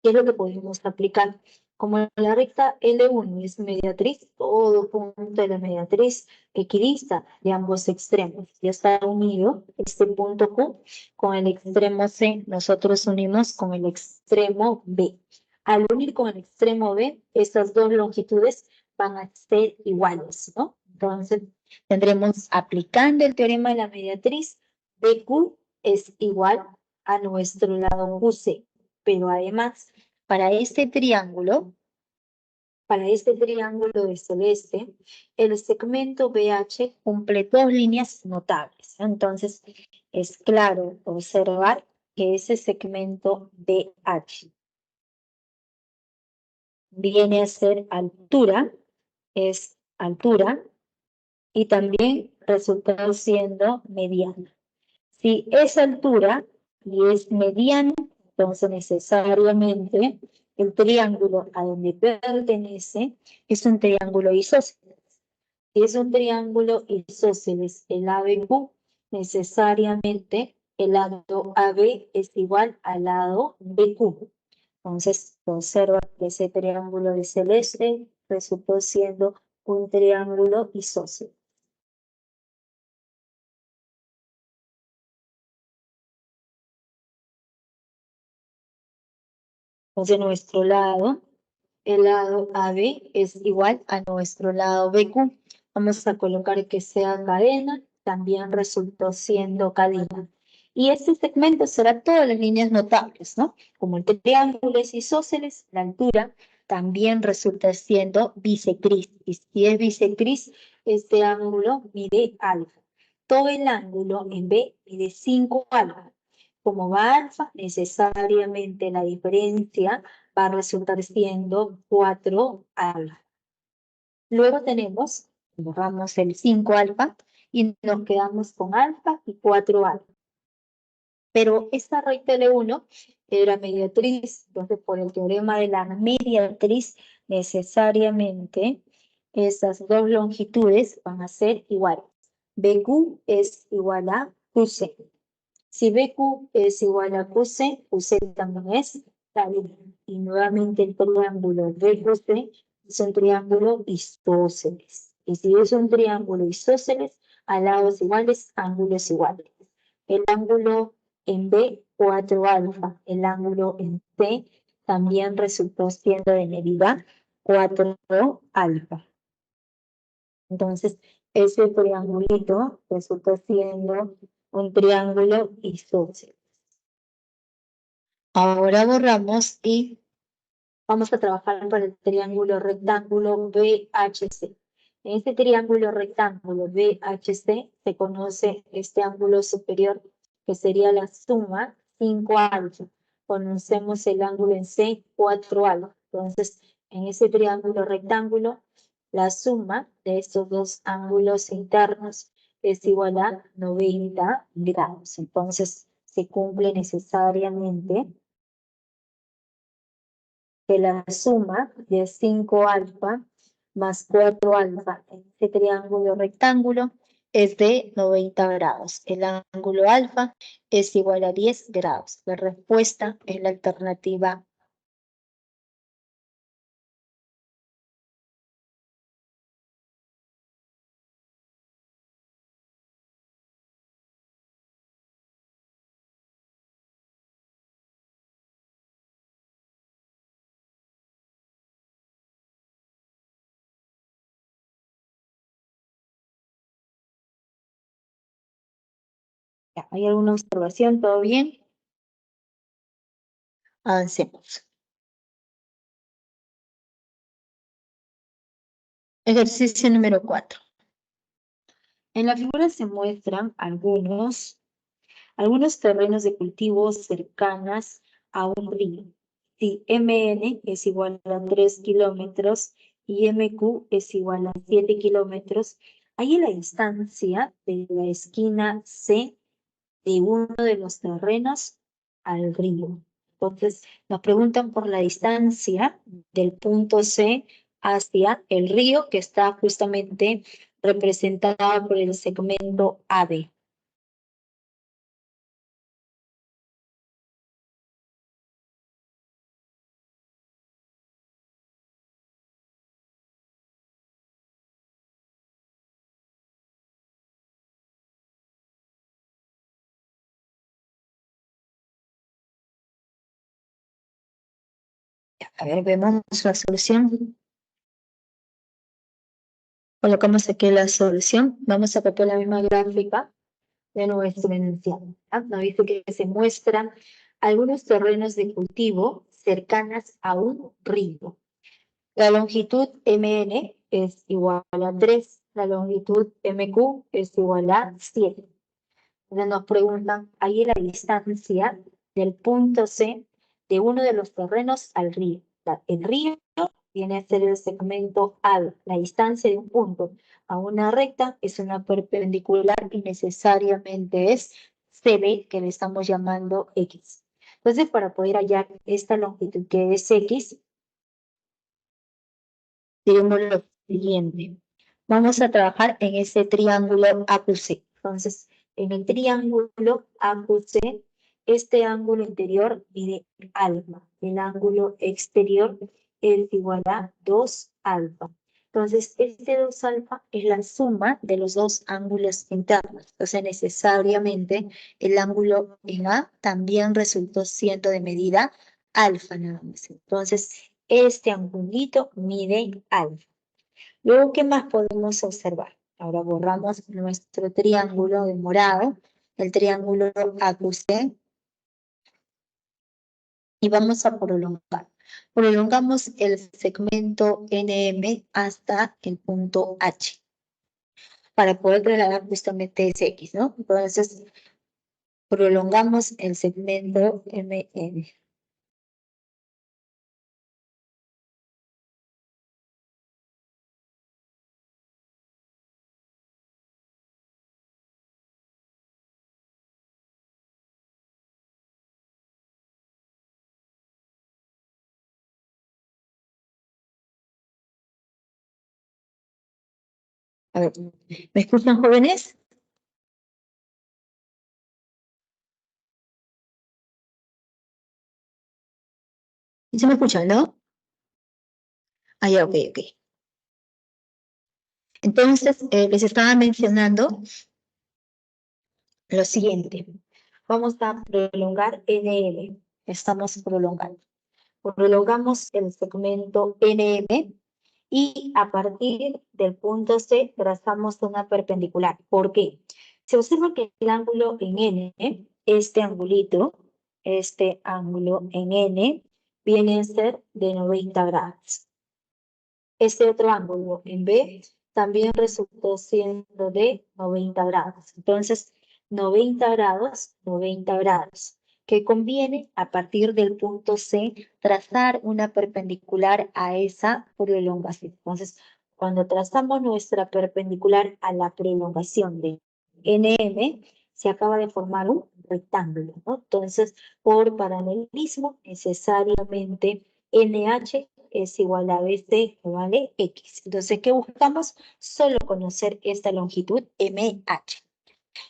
¿qué es lo que podemos aplicar? Como la recta L1 es mediatriz, todo punto de la mediatriz equidista de ambos extremos. Ya está unido este punto Q con el extremo C. Nosotros unimos con el extremo B. Al unir con el extremo B, estas dos longitudes van a ser iguales, ¿no? Entonces, tendremos, aplicando el teorema de la mediatriz, BQ es igual a nuestro lado QC. Pero además, para este triángulo de celeste, el segmento BH cumple dos líneas notables. Entonces, es claro observar que ese segmento BH viene a ser altura, es altura, y también resulta siendo mediana. Si es altura y es mediana, entonces necesariamente el triángulo a donde pertenece es un triángulo isósceles. Si es un triángulo isósceles, el ABQ, necesariamente el lado AB es igual al lado BQ. Entonces, observa que ese triángulo de celeste resultó siendo un triángulo isósceles. Entonces, el lado AB es igual a nuestro lado BQ. Vamos a colocar que sea cadena, también resultó siendo cadena. Y este segmento será todas las líneas notables, ¿no? Como el triángulo es isósceles, la altura también resulta siendo bisectriz. Y si es bisectriz, este ángulo mide alfa. Todo el ángulo en B mide 5 alfa. Como va alfa, necesariamente la diferencia va a resultar siendo 4 alfa. Luego borramos el 5 alfa y nos quedamos con alfa y 4 alfa. Pero esta raíz de 1 era mediatriz, entonces por el teorema de la mediatriz, necesariamente esas dos longitudes van a ser iguales. BQ es igual a QC. Si BQ es igual a QC, QC también es cadena. Y nuevamente el triángulo BQC es un triángulo isósceles. Y si es un triángulo isósceles, a lados iguales, ángulos iguales. El ángulo en B, 4 alfa. El ángulo en C también resultó siendo de medida 4 alfa. Entonces, ese triangulito resultó siendo un triángulo isósceles. Ahora borramos y vamos a trabajar para el triángulo rectángulo BHC. En este triángulo rectángulo BHC se conoce este ángulo superior que sería la suma 5 alfa. Conocemos el ángulo en C 4 alfa. Entonces, en ese triángulo rectángulo, la suma de estos dos ángulos internos es igual a 90 grados. Entonces, se cumple necesariamente que la suma de 5 alfa más 4 alfa en este triángulo rectángulo es de 90 grados. El ángulo alfa es igual a 10 grados. La respuesta es la alternativa. ¿Hay alguna observación? ¿Todo bien? Avancemos. Ejercicio número 4. En la figura se muestran algunos terrenos de cultivo cercanas a un río. Si MN es igual a 3 kilómetros y MQ es igual a 7 kilómetros, hay la distancia de la esquina C de uno de los terrenos al río. Entonces, nos preguntan por la distancia del punto C hacia el río que está justamente representada por el segmento AB. A ver, vemos la solución. Colocamos aquí la solución. Vamos a copiar la misma gráfica de nuestro enunciado. Nos dice que se muestran algunos terrenos de cultivo cercanas a un río. La longitud MN es igual a 3, la longitud MQ es igual a 7. Entonces nos preguntan, ahí la distancia del punto C de uno de los terrenos al río. El río viene a ser el segmento A. La distancia de un punto a una recta es una perpendicular y necesariamente es CB, que le estamos llamando X. Entonces, para poder hallar esta longitud que es X, digamos lo siguiente. Vamos a trabajar en ese triángulo AQC. Entonces, en el triángulo AQC, este ángulo interior mide alfa. El ángulo exterior es igual a 2 alfa. Entonces, este 2 alfa es la suma de los dos ángulos internos. Entonces, necesariamente, el ángulo en A también resultó siendo de medida alfa nada más. Entonces, este angulito mide alfa. Luego, ¿qué más podemos observar? Ahora borramos nuestro triángulo de morado, el triángulo AQC, y vamos a prolongar. Prolongamos el segmento NM hasta el punto H, para poder trasladar justamente ese X, ¿no? Entonces, prolongamos el segmento MN. A ver, ¿me escuchan, jóvenes? ¿Sí se me escuchan, no? Ah, ya, ok, ok. Entonces, les estaba mencionando lo siguiente. Vamos a prolongar NM. Estamos prolongando. Prolongamos el segmento NM y a partir del punto C trazamos una perpendicular. ¿Por qué? Se observa que el ángulo en N, este ángulo en N, viene a ser de 90 grados. Este otro ángulo en B también resultó siendo de 90 grados. Entonces, 90 grados, que conviene a partir del punto C trazar una perpendicular a esa prolongación. Entonces, cuando trazamos nuestra perpendicular a la prolongación de NM, se acaba de formar un rectángulo, ¿no? Entonces, por paralelismo, necesariamente NH es igual a BC, ¿vale? X. Entonces, ¿qué buscamos? Solo conocer esta longitud MH.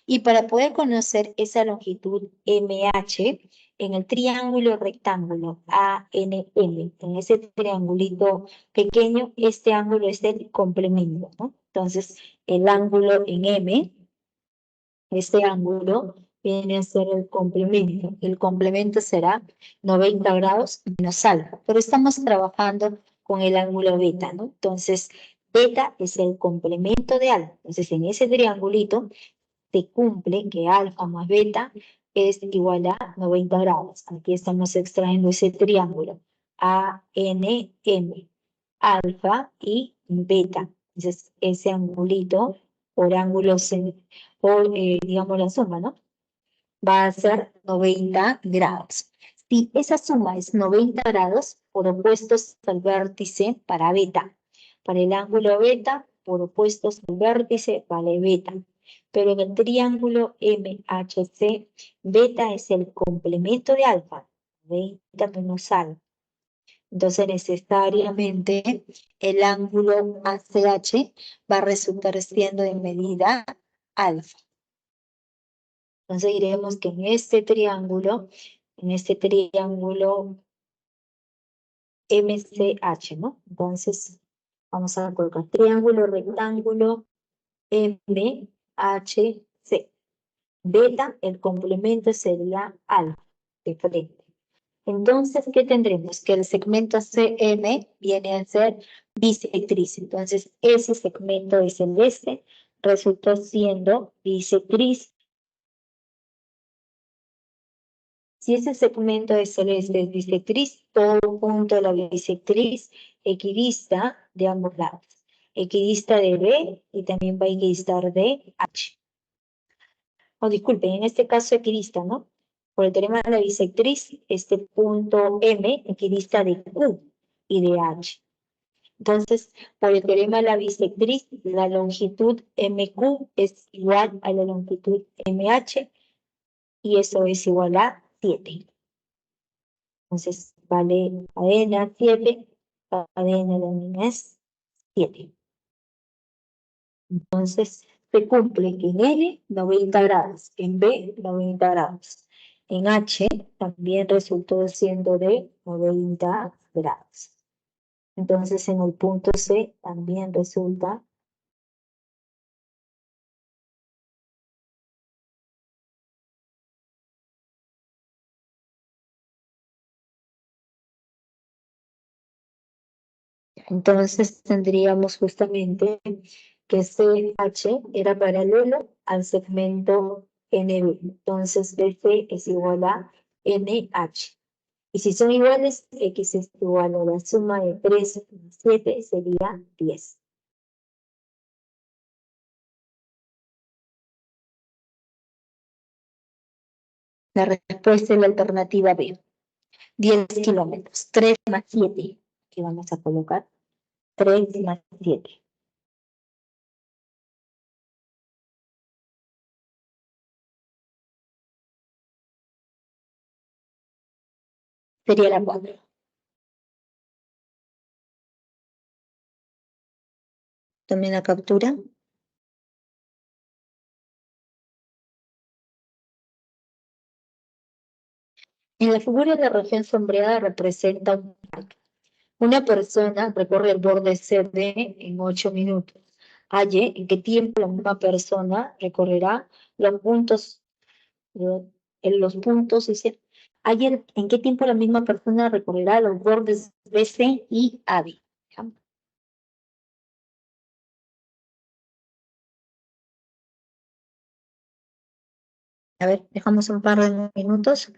Y para poder conocer esa longitud MH, en el triángulo rectángulo ANM, en ese triangulito pequeño, este ángulo es el complemento, ¿no? Entonces, el ángulo en M, este ángulo viene a ser el complemento. El complemento será 90 grados menos alfa, pero estamos trabajando con el ángulo beta, ¿no? Entonces, beta es el complemento de alfa. Entonces, en ese triangulito se cumple que alfa más beta es igual a 90 grados. Aquí estamos extrayendo ese triángulo. ANM, alfa y beta. Entonces, ese angulito por ángulos, digamos la suma, ¿no? Va a ser 90 grados. Si esa suma es 90 grados, por opuestos al vértice para beta. Para el ángulo beta, por opuestos al vértice, vale beta. Pero en el triángulo MHC, beta es el complemento de alfa, beta menos alfa. Entonces, necesariamente, el ángulo ACH va a resultar siendo de medida alfa. Entonces diremos que en este triángulo MCH, ¿no? Entonces, vamos a colocar triángulo, rectángulo, MHC. Beta, el complemento sería alfa, de frente. Entonces, ¿qué tendremos? Que el segmento CM viene a ser bisectriz. Entonces, ese segmento de celeste resultó siendo bisectriz. Si ese segmento de celeste es bisectriz, todo punto de la bisectriz equidista de ambos lados. Equidista de B y también va a equidistar de H. O disculpen, en este caso equidista, ¿no? Por el teorema de la bisectriz, este punto M equidista de Q y de H. Entonces, por el teorema de la bisectriz, la longitud MQ es igual a la longitud MH y eso es igual a 7. Entonces, vale cadena 7, cadena también es 7. Entonces, se cumple que en L 90 grados, en B 90 grados. En H también resultó siendo de 90 grados. Entonces, en el punto C también resulta. Entonces, tendríamos justamente que CH era paralelo al segmento NB. Entonces, BC es igual a NH. Y si son iguales, X es igual a la suma de 3 más 7 sería 10. La respuesta es la alternativa B. 10 kilómetros. 3 más 7. Aquí vamos a colocar 3 más 7. Sería la 4. También la captura. En la figura de la región sombreada representa un parque. Una persona recorre el borde CD en 8 minutos. Halle en qué tiempo la misma persona recorrerá los puntos, en los puntos, dice, halle en qué tiempo la misma persona recorrerá los bordes BC y AB. ¿Ya? A ver, dejamos un par de minutos.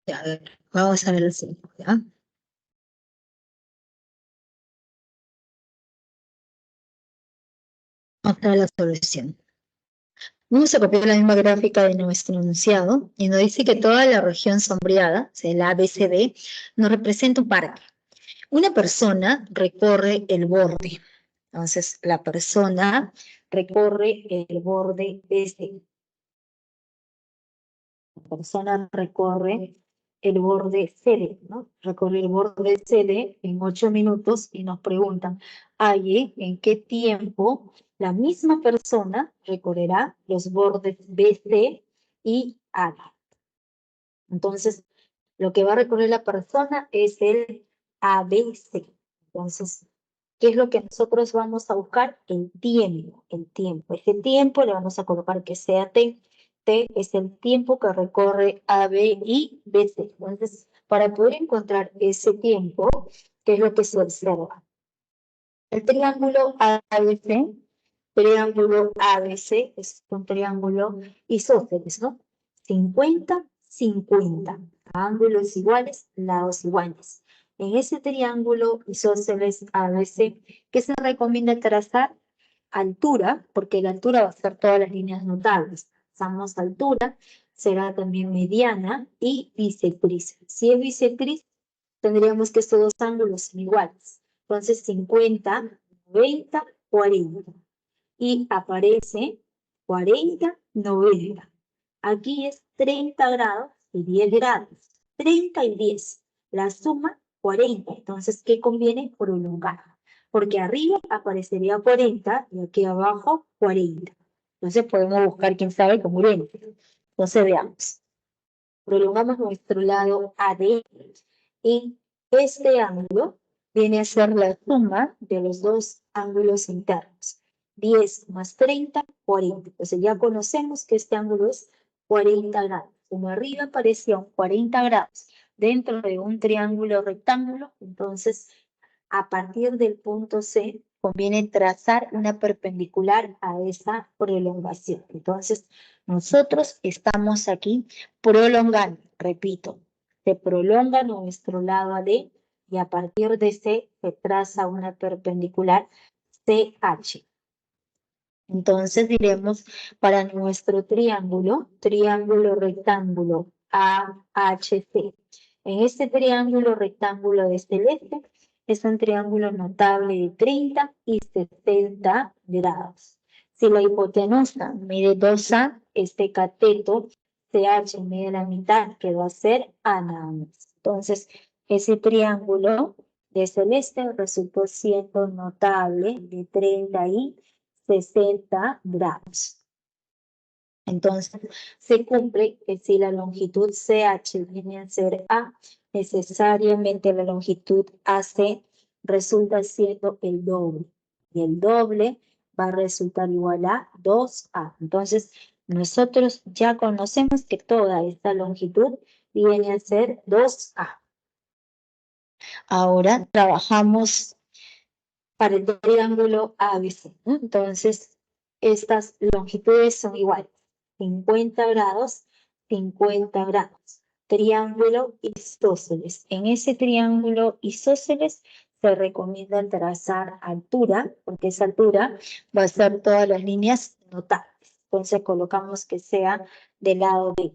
Ya, a ver, vamos a ver el 5, ¿ya? Vamos a ver la solución. Vamos a copiar la misma gráfica de nuestro enunciado y nos dice que toda la región sombreada, o sea, el ABCD, nos representa un parque. Una persona recorre el borde. Entonces, la persona recorre el borde este. La persona recorre el borde CD, ¿no? Recorre el borde CD en 8 minutos y nos preguntan, ¿allí en qué tiempo la misma persona recorrerá los bordes BC y AD? Entonces, lo que va a recorrer la persona es el ABC. Entonces, ¿qué es lo que nosotros vamos a buscar? El tiempo, el tiempo. Ese tiempo le vamos a colocar que sea T. T es el tiempo que recorre AB y BC. Entonces, para poder encontrar ese tiempo, ¿qué es lo que se observa? El triángulo ABC es un triángulo isósceles, ¿no? 50, 50. Ángulos iguales, lados iguales. En ese triángulo isósceles ABC, ¿qué se recomienda trazar? Altura, porque la altura va a ser todas las líneas notables. Usamos altura, será también mediana y bisectriz. Si es bisectriz, tendríamos que estos dos ángulos son iguales. Entonces 50, 90, 40. Y aparece 40, 90. Aquí es 30 grados y 10 grados. 30 y 10. La suma 40. Entonces, ¿qué conviene? Prolongar. Porque arriba aparecería 40 y aquí abajo 40. Entonces podemos buscar, quién sabe, congruente. Entonces veamos. Prolongamos nuestro lado AD y este ángulo viene a ser la suma de los dos ángulos internos. 10 más 30, 40. Entonces ya conocemos que este ángulo es 40 grados. Como arriba aparecía un 40 grados dentro de un triángulo rectángulo, entonces a partir del punto C conviene trazar una perpendicular a esa prolongación. Entonces nosotros estamos aquí prolongando, repito, se prolonga nuestro lado AD y a partir de C se traza una perpendicular CH. Entonces diremos para nuestro triángulo, triángulo rectángulo AHC. En este triángulo rectángulo de celeste es un triángulo notable de 30 y 60 grados. Si la hipotenusa mide 2A, este cateto CH mide la mitad, que va a ser A nada más. Entonces, ese triángulo de celeste resultó siendo notable de 30 y 60 grados. Entonces, se cumple que si la longitud CH viene a ser A, necesariamente la longitud AC resulta siendo el doble. Y el doble va a resultar igual a 2A. Entonces, nosotros ya conocemos que toda esta longitud viene a ser 2A. Ahora trabajamos para el triángulo ABC, ¿no? Entonces, estas longitudes son iguales. 50 grados, 50 grados. Triángulo isósceles. En ese triángulo isósceles se recomienda trazar altura, porque esa altura va a ser todas las líneas notables. Entonces colocamos que sea del lado B.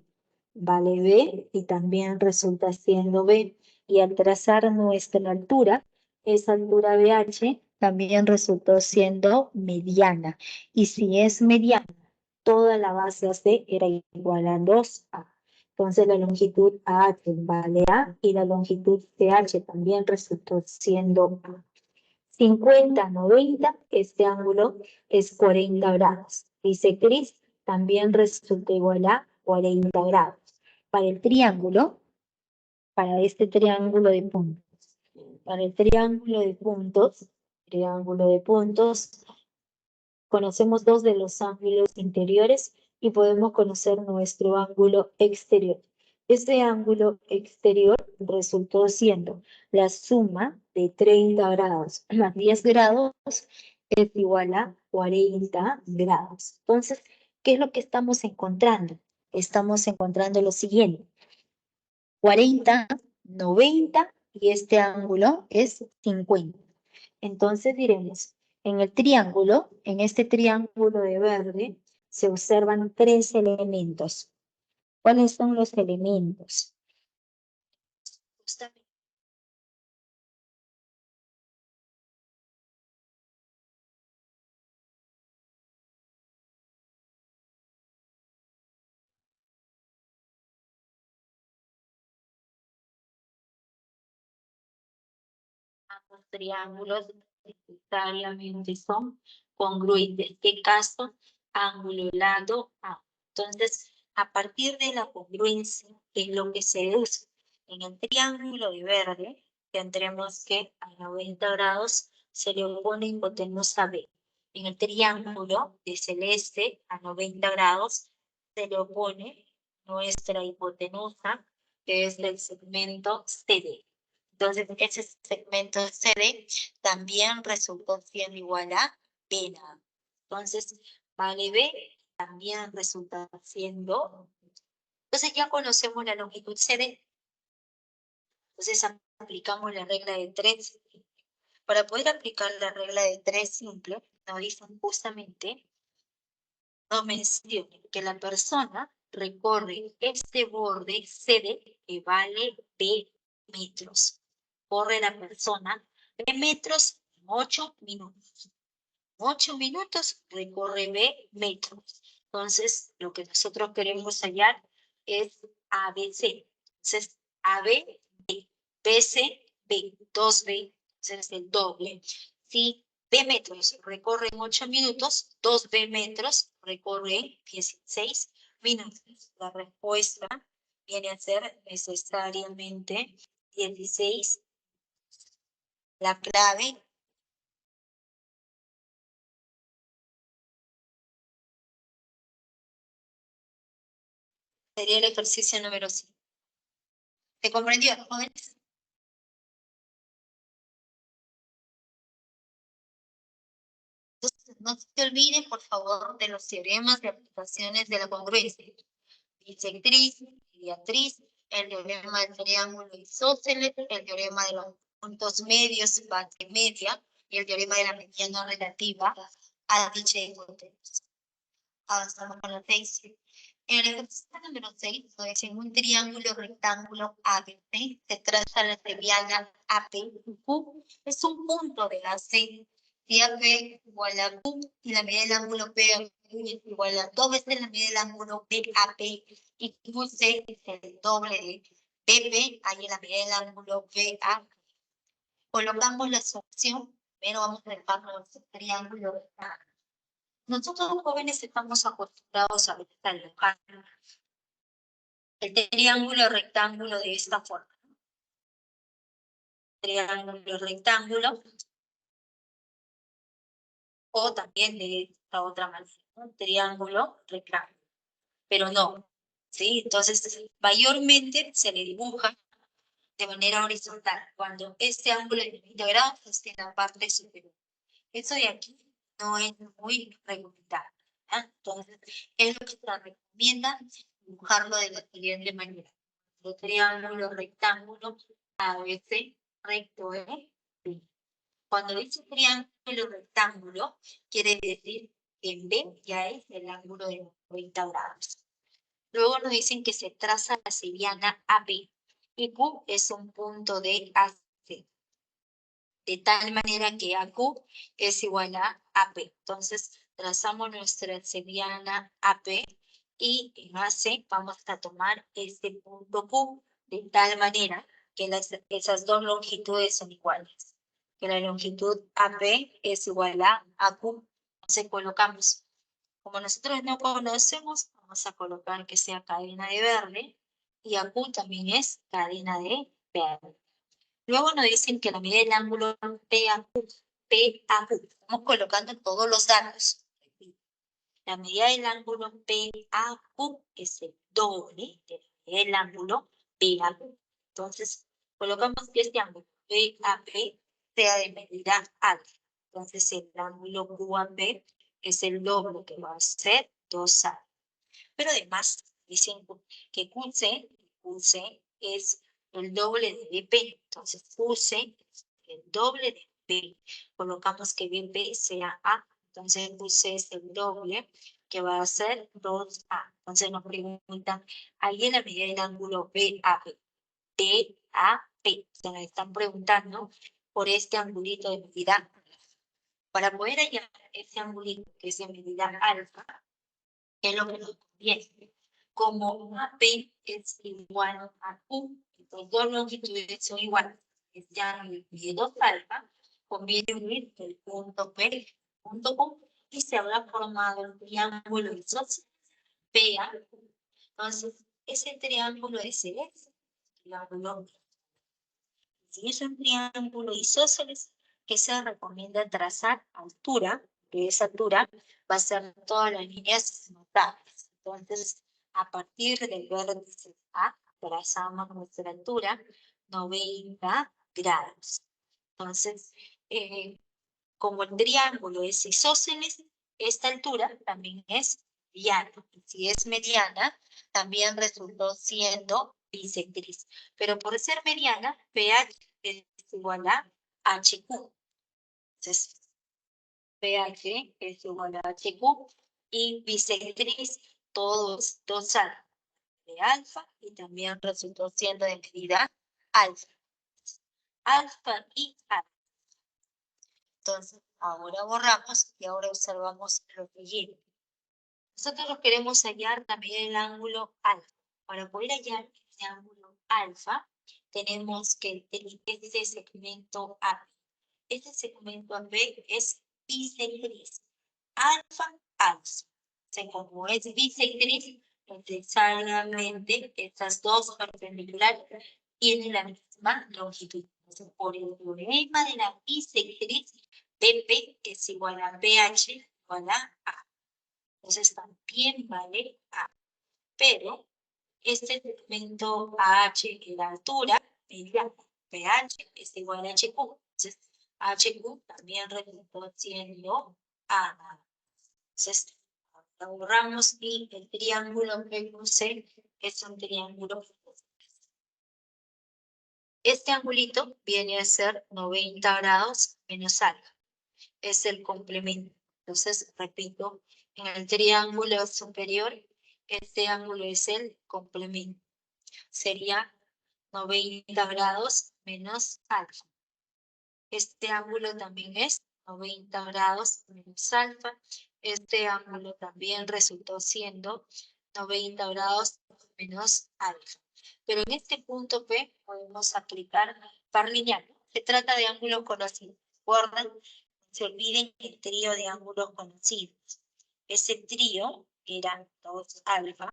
Vale B y también resulta siendo B. Y al trazar nuestra altura, esa altura BH también resultó siendo mediana. Y si es mediana, toda la base AC era igual a 2A. Entonces la longitud AH vale A y la longitud CH también resultó siendo A. 50, 90, este ángulo es 40 grados. Dice Cris, también resulta igual a 40 grados. Para el triángulo, para este triángulo de puntos. Para el triángulo de puntos, conocemos dos de los ángulos interiores y podemos conocer nuestro ángulo exterior. Este ángulo exterior resultó siendo la suma de 30 grados más 10 grados es igual a 40 grados. Entonces, ¿qué es lo que estamos encontrando? Estamos encontrando lo siguiente. 40, 90 y este ángulo es 50. Entonces diremos, en el triángulo, en este triángulo de verde, se observan 3 elementos. ¿Cuáles son los elementos? Justamente ambos triángulos necesariamente son congruentes. ¿Qué caso? Ángulo lado A. Entonces, a partir de la congruencia, que es lo que se usa en el triángulo de verde, tendremos que a 90 grados se le opone hipotenusa B. En el triángulo de celeste, a 90 grados, se le opone nuestra hipotenusa, que es el segmento CD. Entonces, ese segmento CD también resultó siendo igual a B. Entonces, vale B también resulta siendo. Entonces, ya conocemos la longitud CD. Entonces, aplicamos la regla de 3. Para poder aplicar la regla de 3 simple, nos dicen justamente, nos mencionan que la persona recorre este borde CD que vale B metros. Corre la persona B metros en 8 minutos. 8 minutos recorre B metros. Entonces, lo que nosotros queremos hallar es ABC. Entonces, AB, B, BC, B, 2B, entonces el doble. Si B metros recorre en 8 minutos, 2B metros recorre 16 minutos. La respuesta viene a ser necesariamente 16. La clave sería el ejercicio número 5. ¿Se comprendió, jóvenes? Entonces, no se olviden, por favor, de los teoremas de aplicaciones de la congruencia. Bisectriz, mediatriz, el teorema del triángulo isósceles, el teorema de los puntos medios, base media, y el teorema de la mediana relativa a dicha hipotenusa. Avanzamos con la 6. En el ejercicio número 6, en un triángulo rectángulo ABC, se traza la mediana AP y Q. Es un punto de la C. Si AP igual a Q y la medida del ángulo PAQ es igual a 2 veces la medida del ángulo BAP y QC es el doble de BP, ahí la medida del ángulo BAP. Colocamos la solución. Primero vamos a dejar nuestro triángulo rectángulo. Nosotros los jóvenes estamos acostumbrados a dibujar el triángulo rectángulo de esta forma. Triángulo rectángulo. O también de esta otra manera. Un triángulo rectángulo. Pero no. ¿Sí? Entonces, mayormente se le dibuja de manera horizontal. Cuando este ángulo es de 90 grados está en la parte superior. Eso de aquí no es muy recomendable. Entonces, es lo que se recomienda dibujarlo de la siguiente manera. El triángulo rectángulo ABC recto B. Cuando dice triángulo rectángulo, quiere decir que en B ya es el ángulo de 90 grados. Luego nos dicen que se traza la seriana AB y Q es un punto de AC. De tal manera que AQ es igual a AP. Entonces, trazamos nuestra seriana AP y en AC vamos a tomar este punto Q de tal manera que esas dos longitudes son iguales. Que la longitud AP es igual a AQ. Entonces colocamos, como nosotros no conocemos, vamos a colocar que sea cadena de verde y AQ también es cadena de verde. Luego nos dicen que la medida del ángulo PAQ. Estamos colocando todos los datos. La medida del ángulo PAQ es el doble de la medida del ángulo PAQ. Entonces, colocamos que este ángulo PAP sea de medida alta. Entonces, el ángulo QAP es el doble, que va a ser 2A. Pero además, dicen que QC es el doble de BP. Entonces puse el doble de B. Colocamos que BP sea A. Entonces puse el doble, que va a ser 2A. Entonces nos preguntan, ¿alguien la medida del ángulo BAP? BAP. Se nos están preguntando por este angulito de medida. Para poder hallar ese angulito que es de medida alfa, es lo que nos conviene. Como AP es igual a Q, entonces dos longitudes son iguales, es ya de 2 alfa, conviene unir el punto P, punto Q, y se habrá formado un triángulo isósceles PA. Entonces, ese triángulo es el triángulo. Si es un triángulo isósceles, que se recomienda trazar altura, que esa altura va a ser todas las líneas notables. Entonces, a partir del vértice A, trazamos nuestra altura 90 grados. Entonces, como el triángulo es isósceles, esta altura también es mediana. Si es mediana, también resultó siendo bisectriz. Pero por ser mediana, pH es igual a HQ. Entonces, pH es igual a HQ y bisectriz, todos dos alfa de alfa y también resultó siendo de medida alfa. Alfa y alfa. Entonces, ahora borramos y ahora observamos lo que viene. Nosotros queremos hallar también el ángulo alfa. Para poder hallar este ángulo alfa, tenemos que este segmento AB. Este segmento AB es bisectriz. Alfa, alfa. O sea, como es bisectriz, necesariamente estas dos perpendiculares tienen la misma longitud. Entonces, por el teorema de la bisectriz, BP es igual a PH igual a A. Entonces también vale A. Pero este segmento AH en la altura mediana PH es igual a HQ. Entonces HQ también resultó siendo A. Entonces ahorramos y el triángulo PQC es un triángulo. Este angulito viene a ser 90 grados menos alfa. Es el complemento. Entonces, repito, en el triángulo superior, este ángulo es el complemento. Sería 90 grados menos alfa. Este ángulo también es 90 grados menos alfa. Este ángulo también resultó siendo 90 grados menos alfa. Pero en este punto P podemos aplicar par lineal. Se trata de ángulos conocidos. Recuerden, no se olviden el trío de ángulos conocidos. Ese trío era 2 alfa,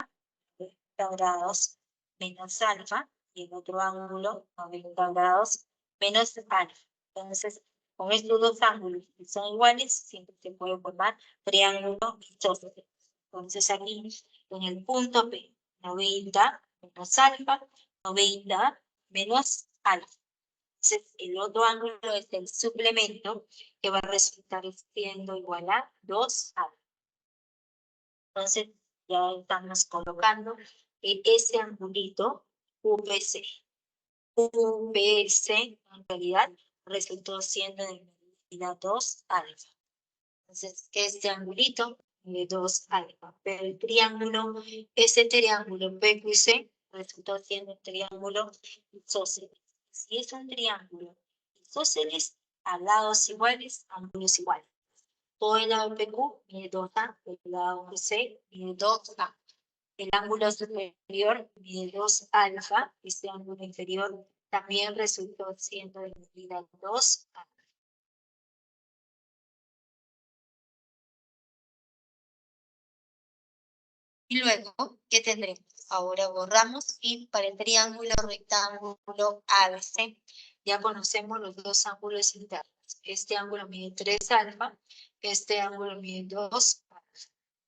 90 grados menos alfa, y el otro ángulo 90 grados menos alfa. Entonces, con estos dos ángulos que son iguales, siempre se puede formar triángulo isósceles. Entonces aquí, en el punto P, 90 menos alfa, 90 menos alfa. Entonces, el otro ángulo es el suplemento, que va a resultar siendo igual a 2 alfa. Entonces, ya estamos colocando ese angulito UPC. UPC, en realidad, resultó siendo de medida 2 alfa. Entonces, este angulito de 2 alfa. Pero el triángulo, ese triángulo PQC resultó siendo un triángulo isósceles. Si es un triángulo isósceles, a lados iguales, ángulos iguales. Todo el lado PQ mide 2A, el lado PC mide 2A. El ángulo superior mide 2 alfa, este ángulo inferior también resultó siendo de medida 2 alfa. Y luego, ¿qué tendremos? Ahora borramos y para el triángulo rectángulo ABC ya conocemos los dos ángulos internos. Este ángulo mide 3 alfa, este ángulo mide 2 alfa.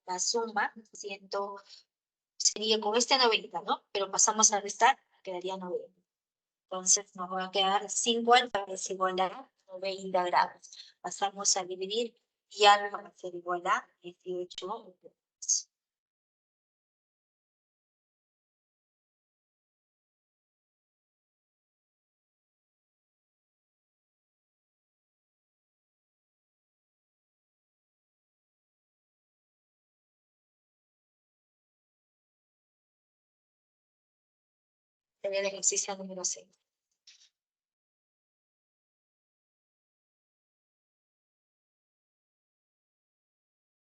La suma sería con este 90, ¿no? Pero pasamos a restar, quedaría 90. Entonces nos va a quedar 5 alfa es igual a 90 grados. Pasamos a dividir y alfa va a ser igual a 18 grados. Sería el ejercicio número 6.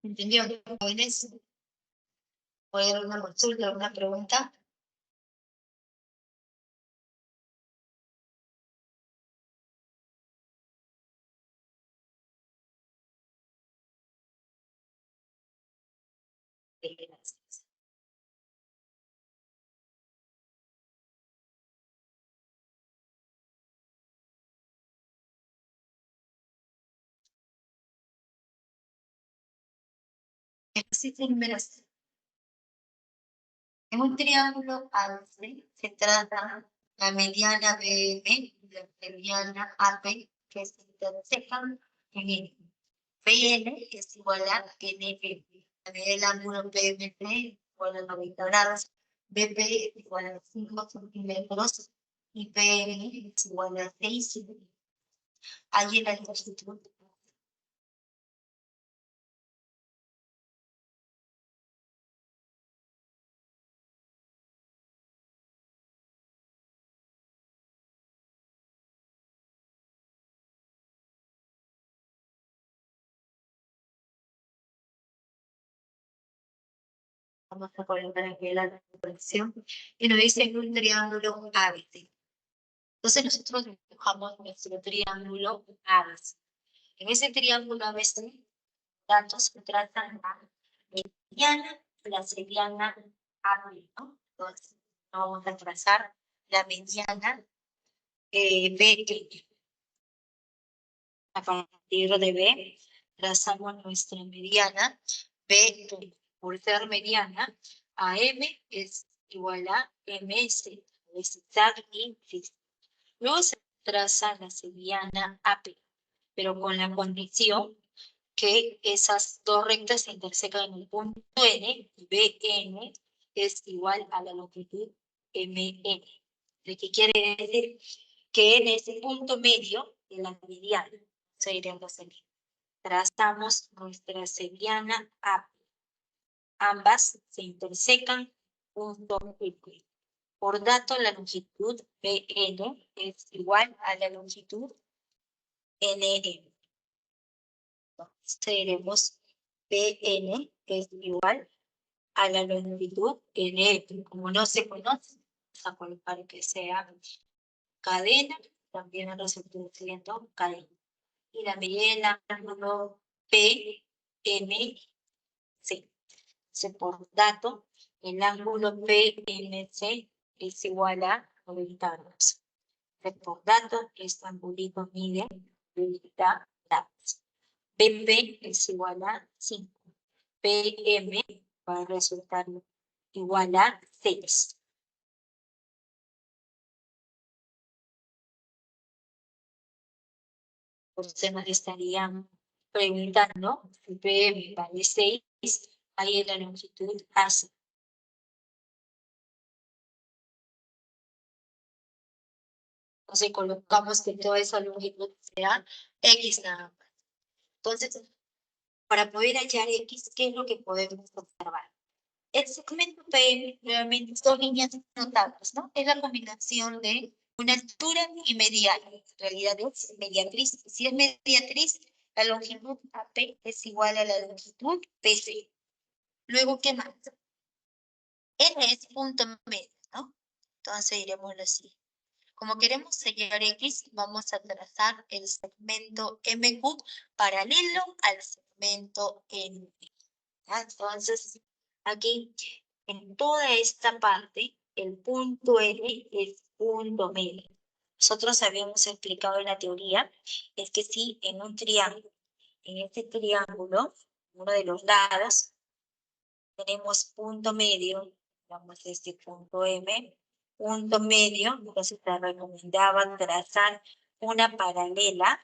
¿Entendió, jóvenes? ¿O hay alguna consulta, alguna pregunta? Gracias. Ejercicio número 6. En un triángulo ABC se trata la mediana BM y la mediana AP que se intersecan en N. PN es igual a NP. La medida del ángulo PMP es igual a 90 grados. BP es igual a 5 centímetros y PM es igual a 6 centímetros. Allí la longitud. Vamos a colocar aquí la proporción y nos dice un triángulo ABC. Entonces nosotros dibujamos nuestro triángulo ABC. En ese triángulo ABC, datos se tratan la mediana, la seriana AB, ¿no? Entonces vamos a trazar la mediana B. A partir de B, trazamos nuestra mediana B. Por ser mediana, AM es igual a MS, es zigzag y zigzag. Luego se traza la mediana AP, pero con la condición que esas dos rectas se intersecan en el punto N y BN es igual a la longitud MN. Lo que quiere decir que en ese punto medio de la mediana, seguiremos aquí, trazamos nuestra mediana AP. Ambas se intersecan punto P. Por dato, la longitud BN es igual a la longitud NN. Tenemos PN, que es igual a la longitud NN. Como no se conoce, vamos a colocar que sea cadena, también ahora se estoy siendo cadena. Y la medida del ángulo PMC. Por dato, el ángulo PMC es igual a 90 grados. Por dato, este angulito mide 90 grados. PP es igual a 5. PM va a resultar igual a 6. Entonces nos estarían preguntando si PM vale 6, ahí la longitud hace. Entonces colocamos que toda esa longitud sea X nada más. Entonces, para poder hallar X, ¿qué es lo que podemos observar? El segmento PM, nuevamente, son líneas notables, ¿no? Es la combinación de una altura y mediana. En realidad es mediatriz. Si es mediatriz, la longitud AP es igual a la longitud PC. Luego, ¿qué más? N es punto medio, ¿no? Entonces iremos así. Como queremos hallar X, vamos a trazar el segmento MQ paralelo al segmento N. Entonces, aquí, en toda esta parte, el punto N es punto medio. Nosotros habíamos explicado en la teoría, es que si en un triángulo, en este triángulo, uno de los lados, tenemos punto medio, vamos a este punto M, punto medio, entonces te recomendaba trazar una paralela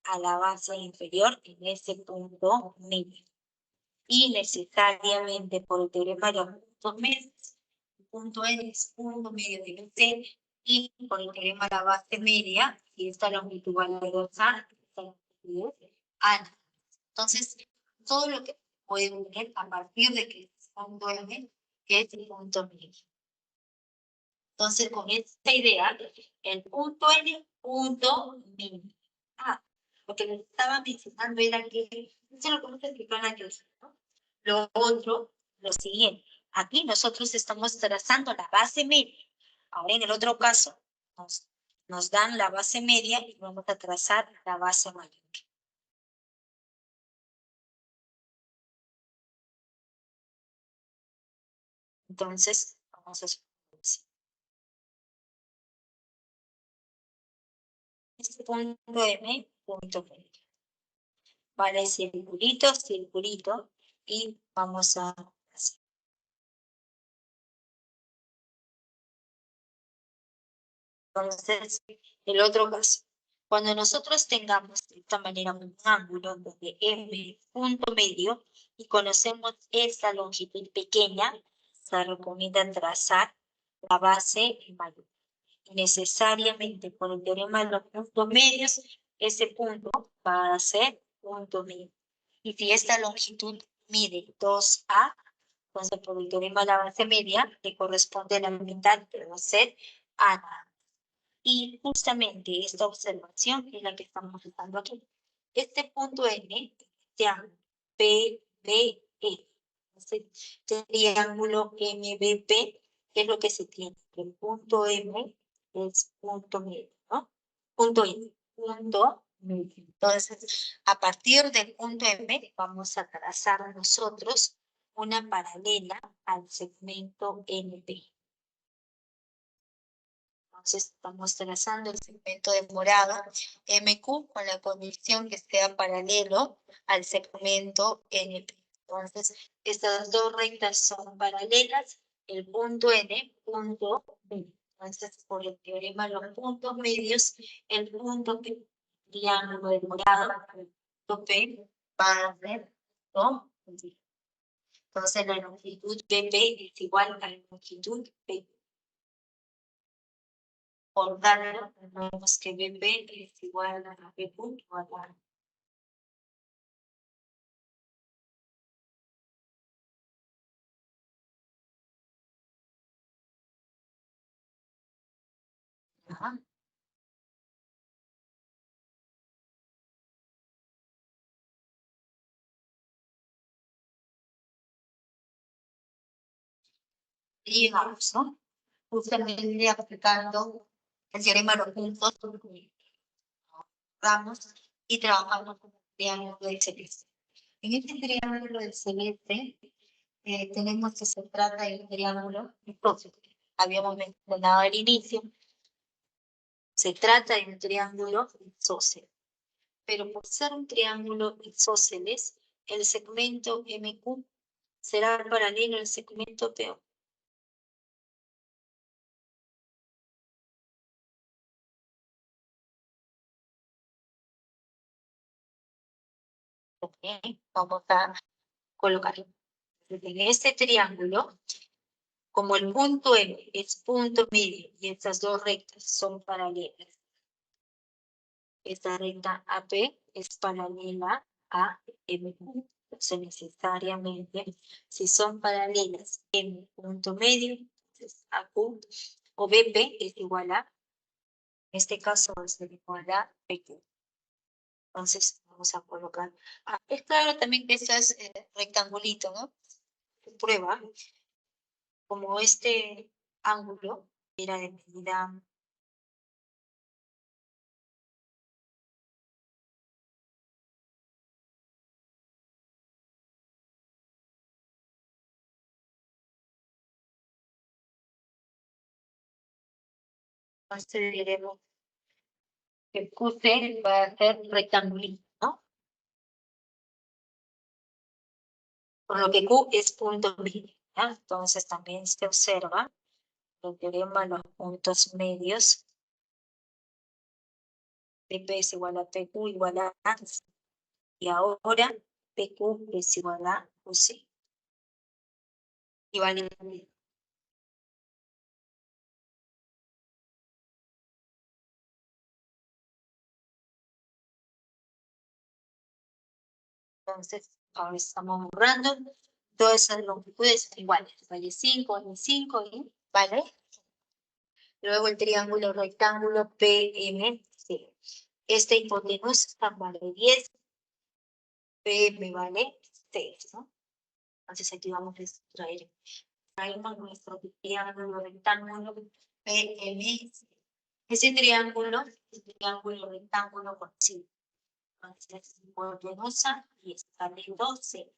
a la base inferior en ese punto medio. Y necesariamente por el teorema de los puntos medios, el punto N es punto medio de C, y por el teorema de la base media, y esta longitud vale 2A, esta longitud es A. Entonces, todo lo que pueden ver a partir de que el punto N es el punto medio. Entonces, con esta idea, el punto N, punto mínimo. Lo que les estaba mencionando era que, eso es lo que nos explicó en la clase, ¿no? Lo otro, lo siguiente, aquí nosotros estamos trazando la base media. Ahora en el otro caso, nos dan la base media y vamos a trazar la base mayor. Entonces, vamos a hacer este punto M, punto medio. Vale, circulito, circulito, y vamos a hacer. Entonces, el otro caso, cuando nosotros tengamos de esta manera un ángulo donde M punto medio y conocemos esta longitud pequeña, se recomienda trazar la base mayor. Necesariamente por el teorema de los puntos medios, ese punto va a ser punto medio. Y si esta longitud mide 2A, entonces por el teorema de la base media le corresponde la mitad, que va a ser A. Y justamente esta observación es la que estamos usando aquí. Este punto N, este ángulo PBE, este triángulo MBP, que es lo que se tiene. El punto M es punto medio, ¿no? Punto N, punto medio. Entonces, a partir del punto M, vamos a trazar nosotros una paralela al segmento NP. Entonces estamos trazando el segmento de morado MQ con la condición que sea paralelo al segmento NP. Entonces, estas dos rectas son paralelas, el punto N, punto B. Entonces, por el teorema de los puntos medios, el punto P, triángulo de morado, el punto P va a ser ¿no? Entonces, la longitud BP es igual a la longitud P. Por darlo, tenemos que BP es igual a B punto a la. Ajá. Y llegamos, ¿no? Justamente aplicando el teorema de los puntos, vamos y trabajamos con el triángulo del celeste. En este triángulo del celeste, tenemos que se trata de un triángulo isósceles. Habíamos mencionado al inicio, se trata de un triángulo isósceles. Pero por ser un triángulo isósceles, el segmento MQ será paralelo al segmento PO. Okay. Vamos a colocar en este triángulo, como el punto M es punto medio y estas dos rectas son paralelas. Esta recta AP es paralela a MQ. Entonces necesariamente, si son paralelas M punto medio, entonces AQ o BP es igual a, en este caso va a ser igual a PQ. Entonces vamos a colocar. Es claro también que esto es rectangulito, ¿no? Prueba. Como este ángulo era de medida entonces diremos que QC va a ser rectangulito, ¿no? Por lo que Q es punto medio, ¿ya? Entonces también se observa el teorema de los puntos medios. PP es igual a PQ igual a A. Y ahora PQ es igual a QC. Y vale. Entonces, ahora estamos borrando todas esas longitudes iguales. Vale 5 y 5, ¿vale? Luego el triángulo rectángulo PMC. Esta hipotenusa vale 10, PM vale 6, ¿no? Entonces aquí vamos a extraer. Traemos nuestro triángulo rectángulo PMC. Ese triángulo rectángulo con sí. Entonces, hipotenusa y está de 12.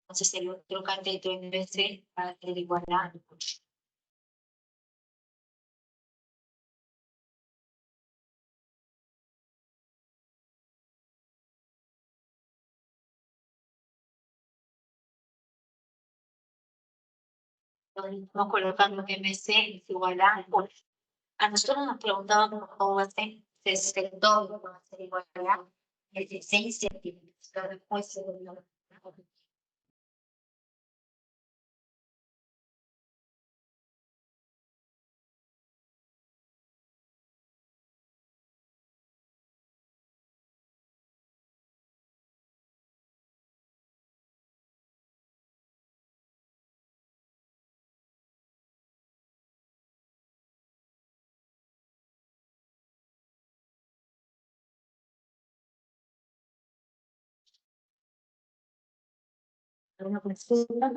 Entonces el otro cateto en vez de va a ser igual a 8. Entonces vamos colocando que MC es igual a 8. A nosotros nos preguntaban cómo va a ser 62, va a ser igual a 16 centímetros. La respuesta es la. Una consulta.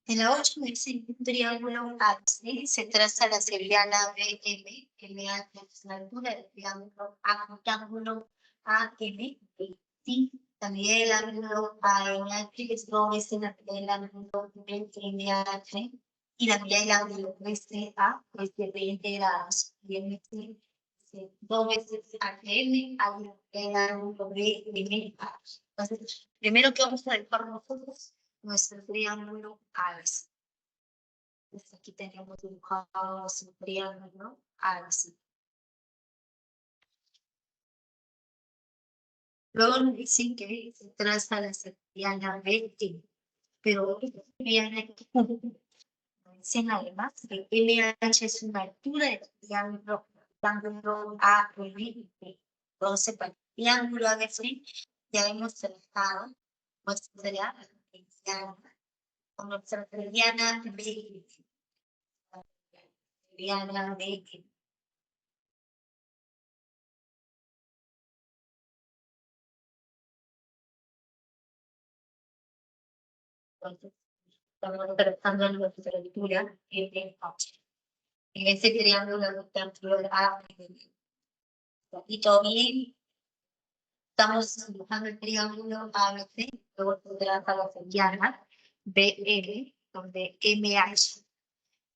En la 8 dice un triángulo AC, se traza la seriana BM, MA es la altura del triángulo A, triángulo AM, sí, también el ángulo ANH es 2 veces el ángulo BMH, y también el ángulo BCA es de 20 grados, y MC 2 veces AM, el ángulo BMH. Entonces, primero que vamos a dibujar nosotros, nuestro triángulo ABCD. Entonces aquí tenemos dibujado un triángulo ABCD. Luego nos dicen que se traza la seriana BT, pero vean aquí, dicen además que LH es una altura del triángulo ABCD. Entonces, para el triángulo ABCD ya hemos trazado nuestra con nuestra seriana BT. Seriana BT. Entonces, estamos trazando nuestra altura H. En ese triángulo rectángulo A, y todo bien, estamos dibujando el triángulo ABC, luego se traza la seriana BL, donde MH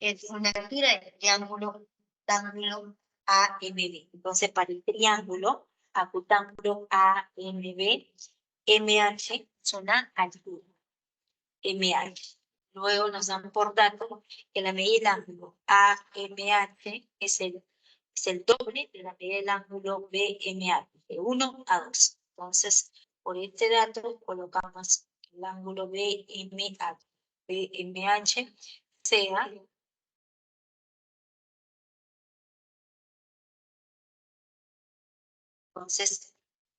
es una altura del triángulo rectángulo AMB. Entonces, para el triángulo acutángulo AMB, MH es una altura. MH. Luego nos dan por dato que la medida del ángulo AMH es el doble de la medida del ángulo BMH, de 1 a 2. Entonces, por este dato colocamos el ángulo BMH sea. Entonces,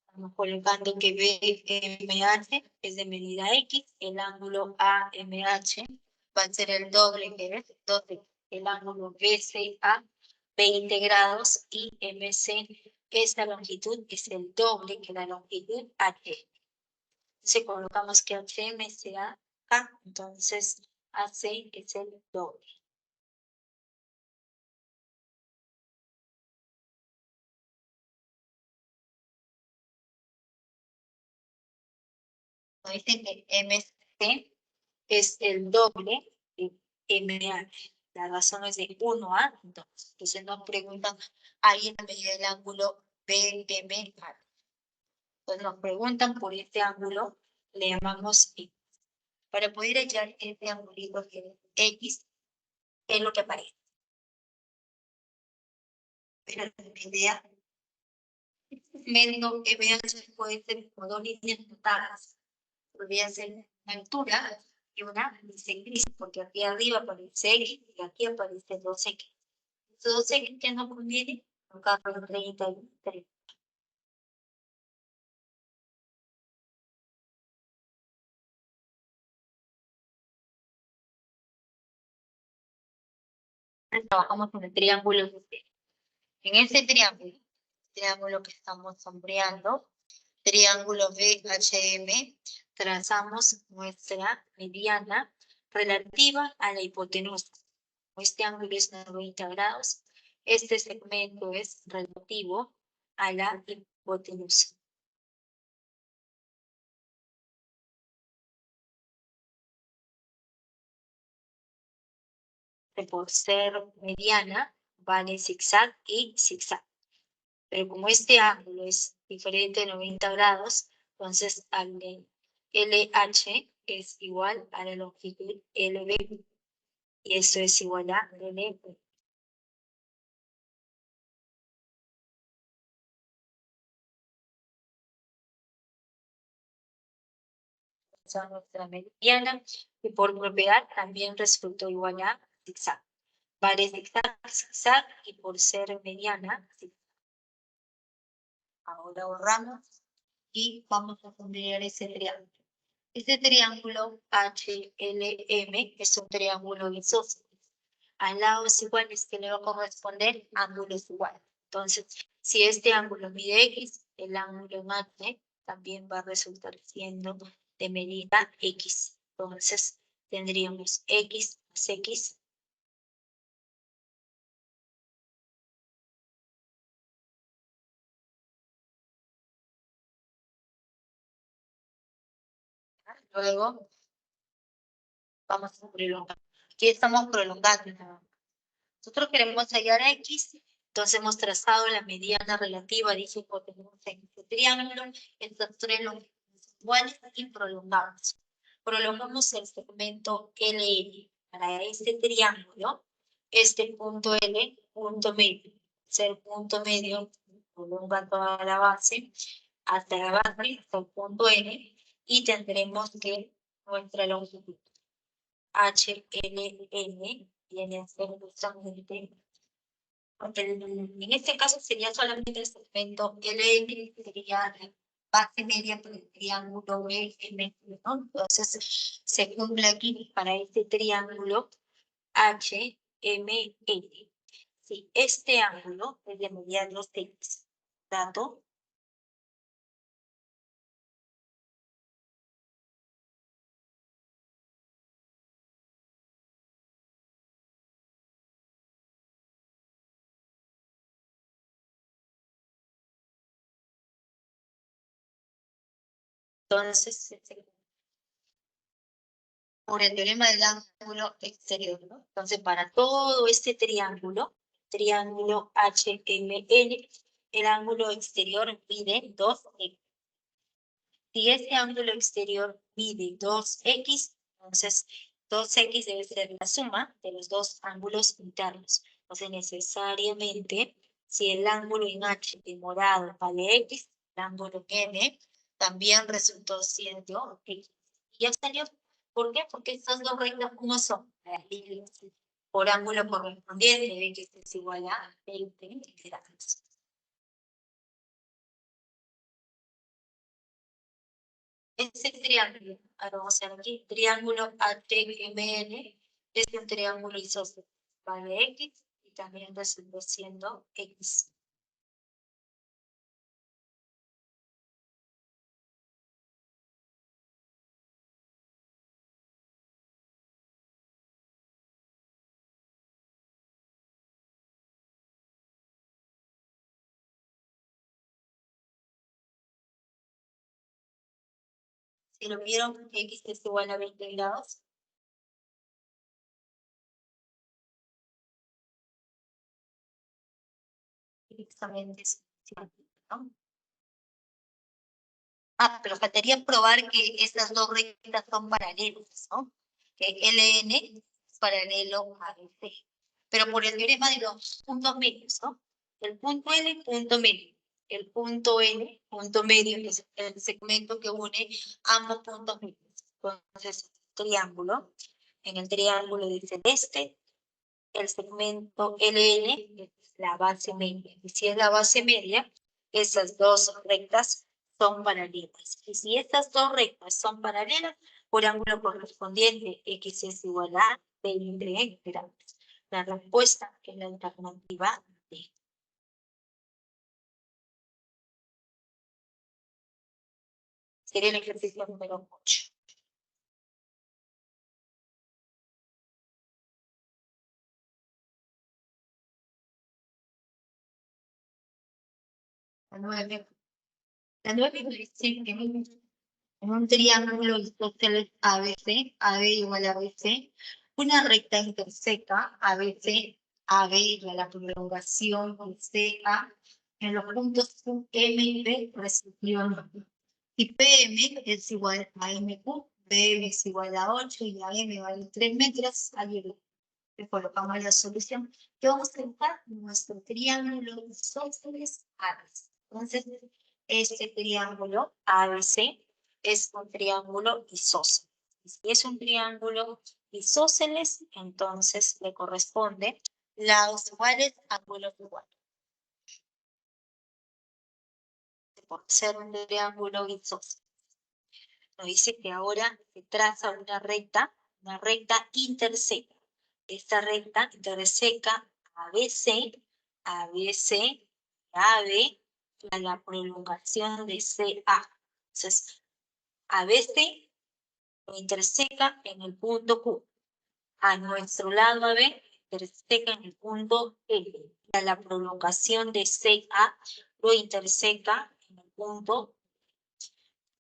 estamos colocando que BMH es de medida X, el ángulo AMH va a ser el doble que es 12, el ángulo BCA, 20 grados, y MC, esta longitud es el doble que la longitud H. Entonces colocamos que HM sea K, entonces AC es el doble. Nos dicen que MC es el doble de MH. La razón es de 1 a 2. Entonces nos preguntan ahí en la medida del ángulo BMH. Entonces nos preguntan por este ángulo, le llamamos X. Para poder hallar este ángulo que es X, ¿qué es lo que aparece? Pero la idea segmento MH puede ser como dos líneas notadas. Podría ser una altura y una bisectriz, porque aquí arriba aparece X y aquí aparece 2X. Estos 2X que no convienen, acá por 33. Trabajamos con el triángulo. En ese triángulo que estamos sombreando, triángulo BHM, trazamos nuestra mediana relativa a la hipotenusa. Este ángulo es 90 grados. Este segmento es relativo a la hipotenusa. Por ser mediana, vale zigzag y zigzag. Pero como este ángulo es diferente de 90 grados, entonces al LH es igual a la longitud LB. Y esto es igual a LB. Nuestra mediana, y por propiedad también resultó igual a zigzag. Vale zigzag, zigzag, y por ser mediana, zigzag. Ahora borramos y vamos a poner ese triángulo. Este triángulo HLM es un triángulo isósceles. Al lados iguales que le va a corresponder ángulos iguales. Entonces, si este ángulo mide X, el ángulo en H también va a resultar siendo de medida X. Entonces, tendríamos X más X. Luego, vamos a prolongar. Aquí estamos prolongando. Nosotros queremos hallar X, entonces hemos trazado la mediana relativa, dije, tenemos en este triángulo, estos tres longitudes iguales y prolongamos. Prolongamos el segmento LL para este triángulo, este punto L, punto medio. Ser punto medio, prolonga toda la base, hasta la base, hasta el punto N, y tendremos que nuestra longitud HLN viene a ser justamente, en este caso sería solamente el segmento LN, que sería la base media por el triángulo BM, ¿no? Entonces se cumple aquí para este triángulo HMN. Si este ángulo es de medianos X, dato, entonces por el teorema del ángulo exterior, ¿no? Entonces, para todo este triángulo, triángulo HMN, el ángulo exterior mide 2x. Si este ángulo exterior mide 2x, entonces 2x debe ser la suma de los dos ángulos internos. Entonces, necesariamente, si el ángulo en H de morado vale x, el ángulo en N también resultó siendo x. Y ya salió. ¿Por qué? Porque estas dos rectas, ¿cómo son? Las líneas por ángulo correspondiente, x es igual a 20 grados. Ese triángulo, ahora vamos a ver aquí, triángulo HMN es un triángulo isósceles, vale X y también resultó siendo X. Si lo vieron, X es igual a 20 grados. Exactamente, ¿no? Pero faltaría probar que estas dos rectas son paralelas, ¿no? Que LN es paralelo a BC. Pero por el teorema de los puntos medios, ¿no? El punto L, punto medio. el punto N, punto medio, que es el segmento que une ambos puntos medios. Entonces, triángulo. En el triángulo dice el segmento LN es la base media. Y si es la base media, esas dos rectas son paralelas. Y si estas dos rectas son paralelas, por ángulo correspondiente, X es igual a B entre N grados. La respuesta es la alternativa D. Sería el ejercicio número 8. La 9. La 9 dice que en un triángulo isósceles ABC, AB igual a BC, una recta interseca ABC, AB igual a la prolongación de CA en los puntos M y B respectivamente. Y PM es igual a MQ, PM es igual a 8 y AM vale 3 metros. Ahí le colocamos la solución. ¿Qué vamos a buscar? Nuestro triángulo isósceles ABC. Entonces, este triángulo ABC es un triángulo isósceles. Si es un triángulo isósceles, entonces le corresponde lados iguales, ángulos iguales. Por ser un triángulo isósceles. Nos dice que ahora se traza una recta interseca. Esta recta interseca ABC, ABC, AB, a la prolongación de CA. Entonces, ABC lo interseca en el punto Q. A nuestro lado AB interseca en el punto L. A la prolongación de CA lo interseca en el punto.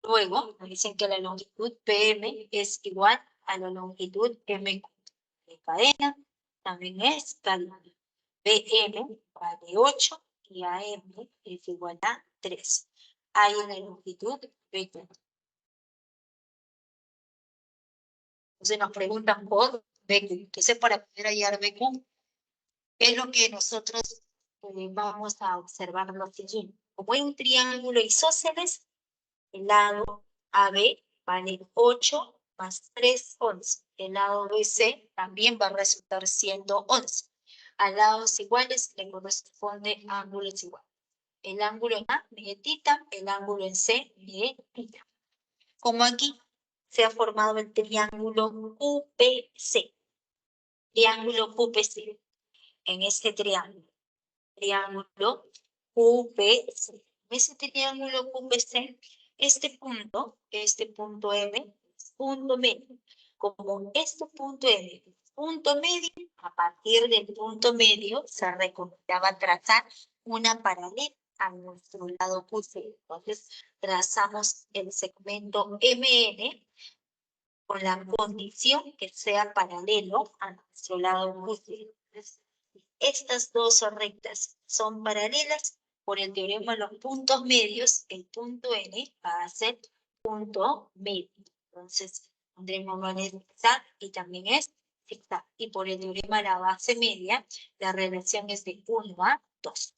Luego, nos dicen que la longitud PM es igual a la longitud MQ. De cadena también es cadena. BM vale 8 y AM es igual a 3. Hay una longitud BQ. Entonces nos preguntan por BQ. Entonces, para poder hallar BQ, es lo que nosotros vamos a observar lo siguiente. Como hay un triángulo isósceles, el lado AB vale 8 más 3, 11. El lado BC también va a resultar siendo 11. A lados iguales le corresponde ángulos iguales. El ángulo en A mide θ, el ángulo en C mide θ. Como aquí se ha formado el triángulo QPC. Triángulo QPC. En este triángulo QPC. En ese triángulo QPC, este punto M, es punto medio. Como este punto M es punto medio, a partir del punto medio se recomendaba trazar una paralela a nuestro lado QC. Entonces, trazamos el segmento MN con la condición que sea paralelo a nuestro lado QC. Entonces, estas dos rectas son paralelas. Por el teorema de los puntos medios, el punto N va a ser punto medio. Entonces, tendremos valor zigzag y también es zigzag. Y por el teorema de la base media, la relación es de 1 a 2.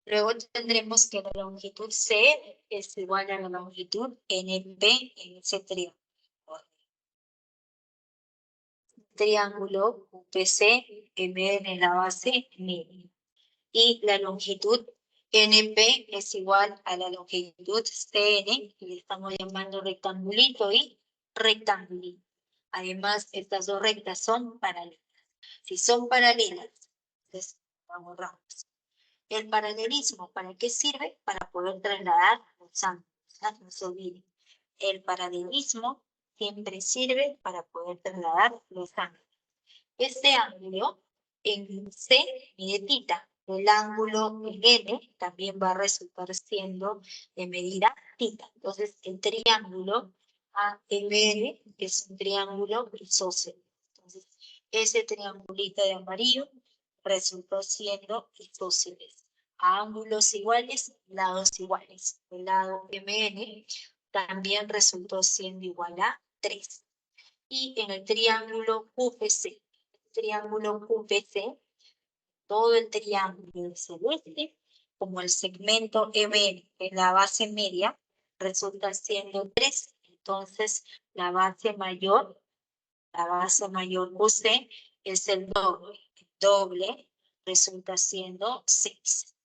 Luego tendremos que la longitud C es igual a la longitud NP en ese triángulo. Triángulo UPC, MN en la base media. Y la longitud NP es igual a la longitud CN, que le estamos llamando rectangulito y rectangulito. Además, estas dos rectas son paralelas. Si son paralelas, entonces vamos rápido. El paralelismo, ¿para qué sirve? Para poder trasladar los ángulos. No se olviden. El paralelismo siempre sirve para poder trasladar los ángulos. Este ángulo en C mide θ. El ángulo en N también va a resultar siendo de medida θ. Entonces, el triángulo AMN es un triángulo isósceles. Entonces, ese triangulito de amarillo resultó siendo isósceles. A ángulos iguales, lados iguales. El lado MN también resultó siendo igual a 3. Y en el triángulo QPC, todo el triángulo es celeste como el segmento EB en la base media resulta siendo 3, entonces la base mayor QC es el doble. El doble resulta siendo 6.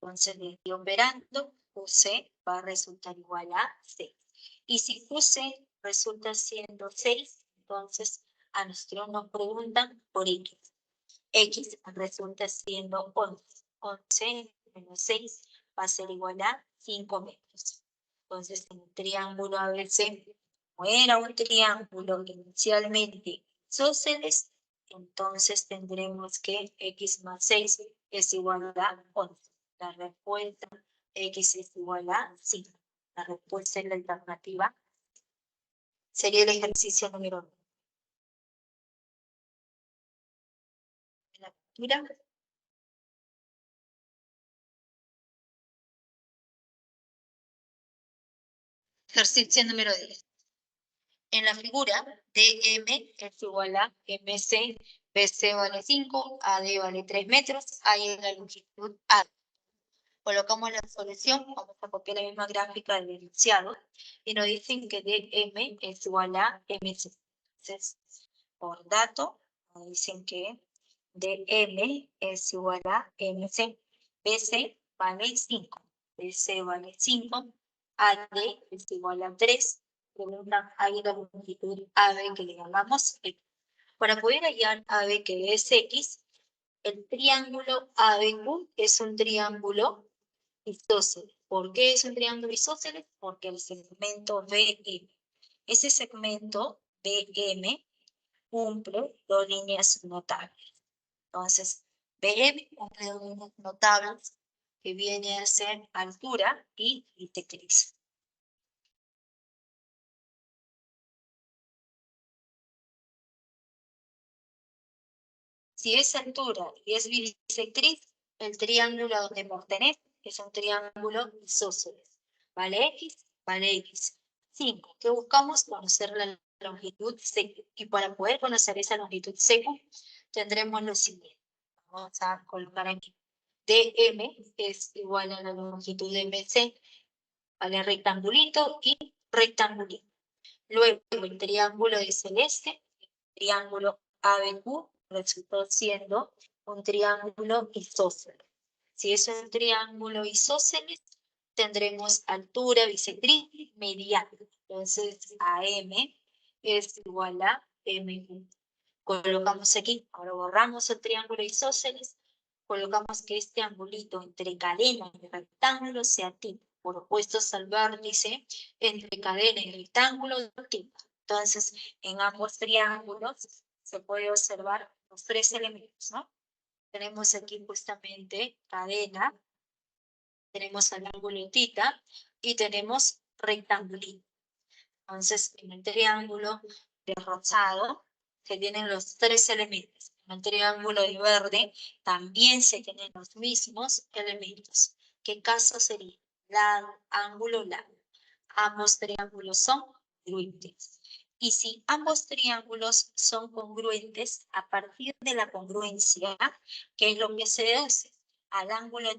Entonces, de aquí operando, QC va a resultar igual a 6. Y si QC resulta siendo 6, entonces a nosotros nos preguntan por X. X resulta siendo 11. 11 menos 6 va a ser igual a 5 metros. Entonces, en el triángulo ABC, como era un triángulo inicialmente isósceles, entonces tendremos que X más 6 es igual a 11. La respuesta X es igual a 5. La respuesta es la alternativa. Sería el ejercicio número 1. La captura. Ejercicio número 10. En la figura, DM es igual a MC, BC vale 5, AD vale 3 metros, ahí es la longitud A. Colocamos la solución, vamos a copiar la misma gráfica del enunciado, y nos dicen que DM es igual a MC. Entonces, por dato, nos dicen que DM es igual a MC, BC vale 5, BC vale 5, AD es igual a 3, preguntan ahí la longitud AB que le llamamos X. Para poder hallar AB que es X, el triángulo ABQ es un triángulo isósceles. ¿Por qué es un triángulo isósceles? Porque el segmento BM, ese segmento BM cumple dos líneas notables. Entonces, BM cumple dos líneas notables que viene a ser altura y bisectriz. Si es altura y es bisectriz, el triángulo a donde pertenece es un triángulo isósceles. Vale X, vale X. 5. ¿Qué buscamos? Conocer la longitud C. Y para poder conocer esa longitud C, tendremos lo siguiente. Vamos a colocar aquí. DM es igual a la longitud de MC, vale rectangulito y rectangulito. Luego el triángulo de celeste, el triángulo ABQ, resultó siendo un triángulo isósceles. Si es un triángulo isósceles, tendremos altura bisectriz mediana. Entonces, AM es igual a MQ. Colocamos aquí, ahora borramos el triángulo isósceles, colocamos que este angulito entre cadena y rectángulo sea θ. Por opuestos al vértice, entre cadena y rectángulo, θ. Entonces, en ambos triángulos se puede observar los tres elementos, ¿no? Tenemos aquí justamente cadena, tenemos el ángulo θ y tenemos rectangulito. Entonces, en el triángulo de rosado se tienen los tres elementos. En el triángulo de verde también se tienen los mismos elementos. ¿Qué caso sería? Lado, ángulo, lado. Ambos triángulos son congruentes. Y si ambos triángulos son congruentes, a partir de la congruencia, ¿qué es lo que se deduce? Al ángulo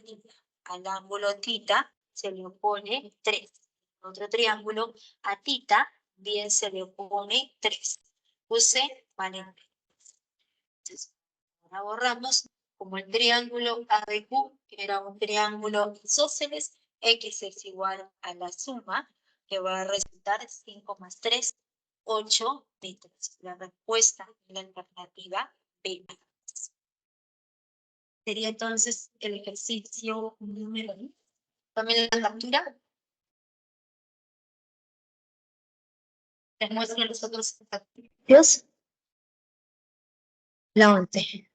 θ se le opone 3. Otro triángulo, a θ bien se le opone 3. Puse vale 3. Entonces, ahora borramos, como el triángulo ABQ era un triángulo isósceles, X es igual a la suma, que va a resultar 5 más 3, 8 metros. La respuesta es la alternativa B. Sería entonces el ejercicio número 1. También la captura. Les muestro los otros ejercicios. La 11.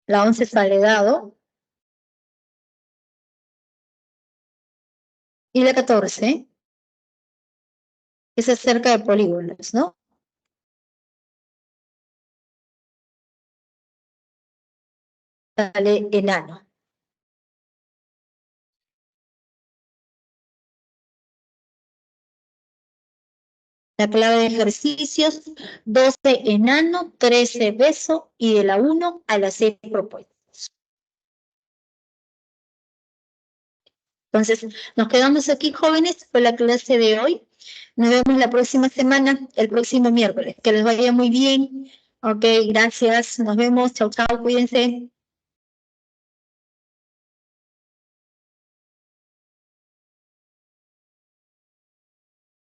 La 11 sale dado. Y la 14 es acerca de polígonos, ¿no? Sale enano. La clave de ejercicios, 12 enano, 13 beso y de la 1 a la 6 propuestas. Entonces, nos quedamos aquí, jóvenes, con la clase de hoy. Nos vemos la próxima semana, el próximo miércoles. Que les vaya muy bien. Ok, gracias. Nos vemos. Chau, chau. Cuídense.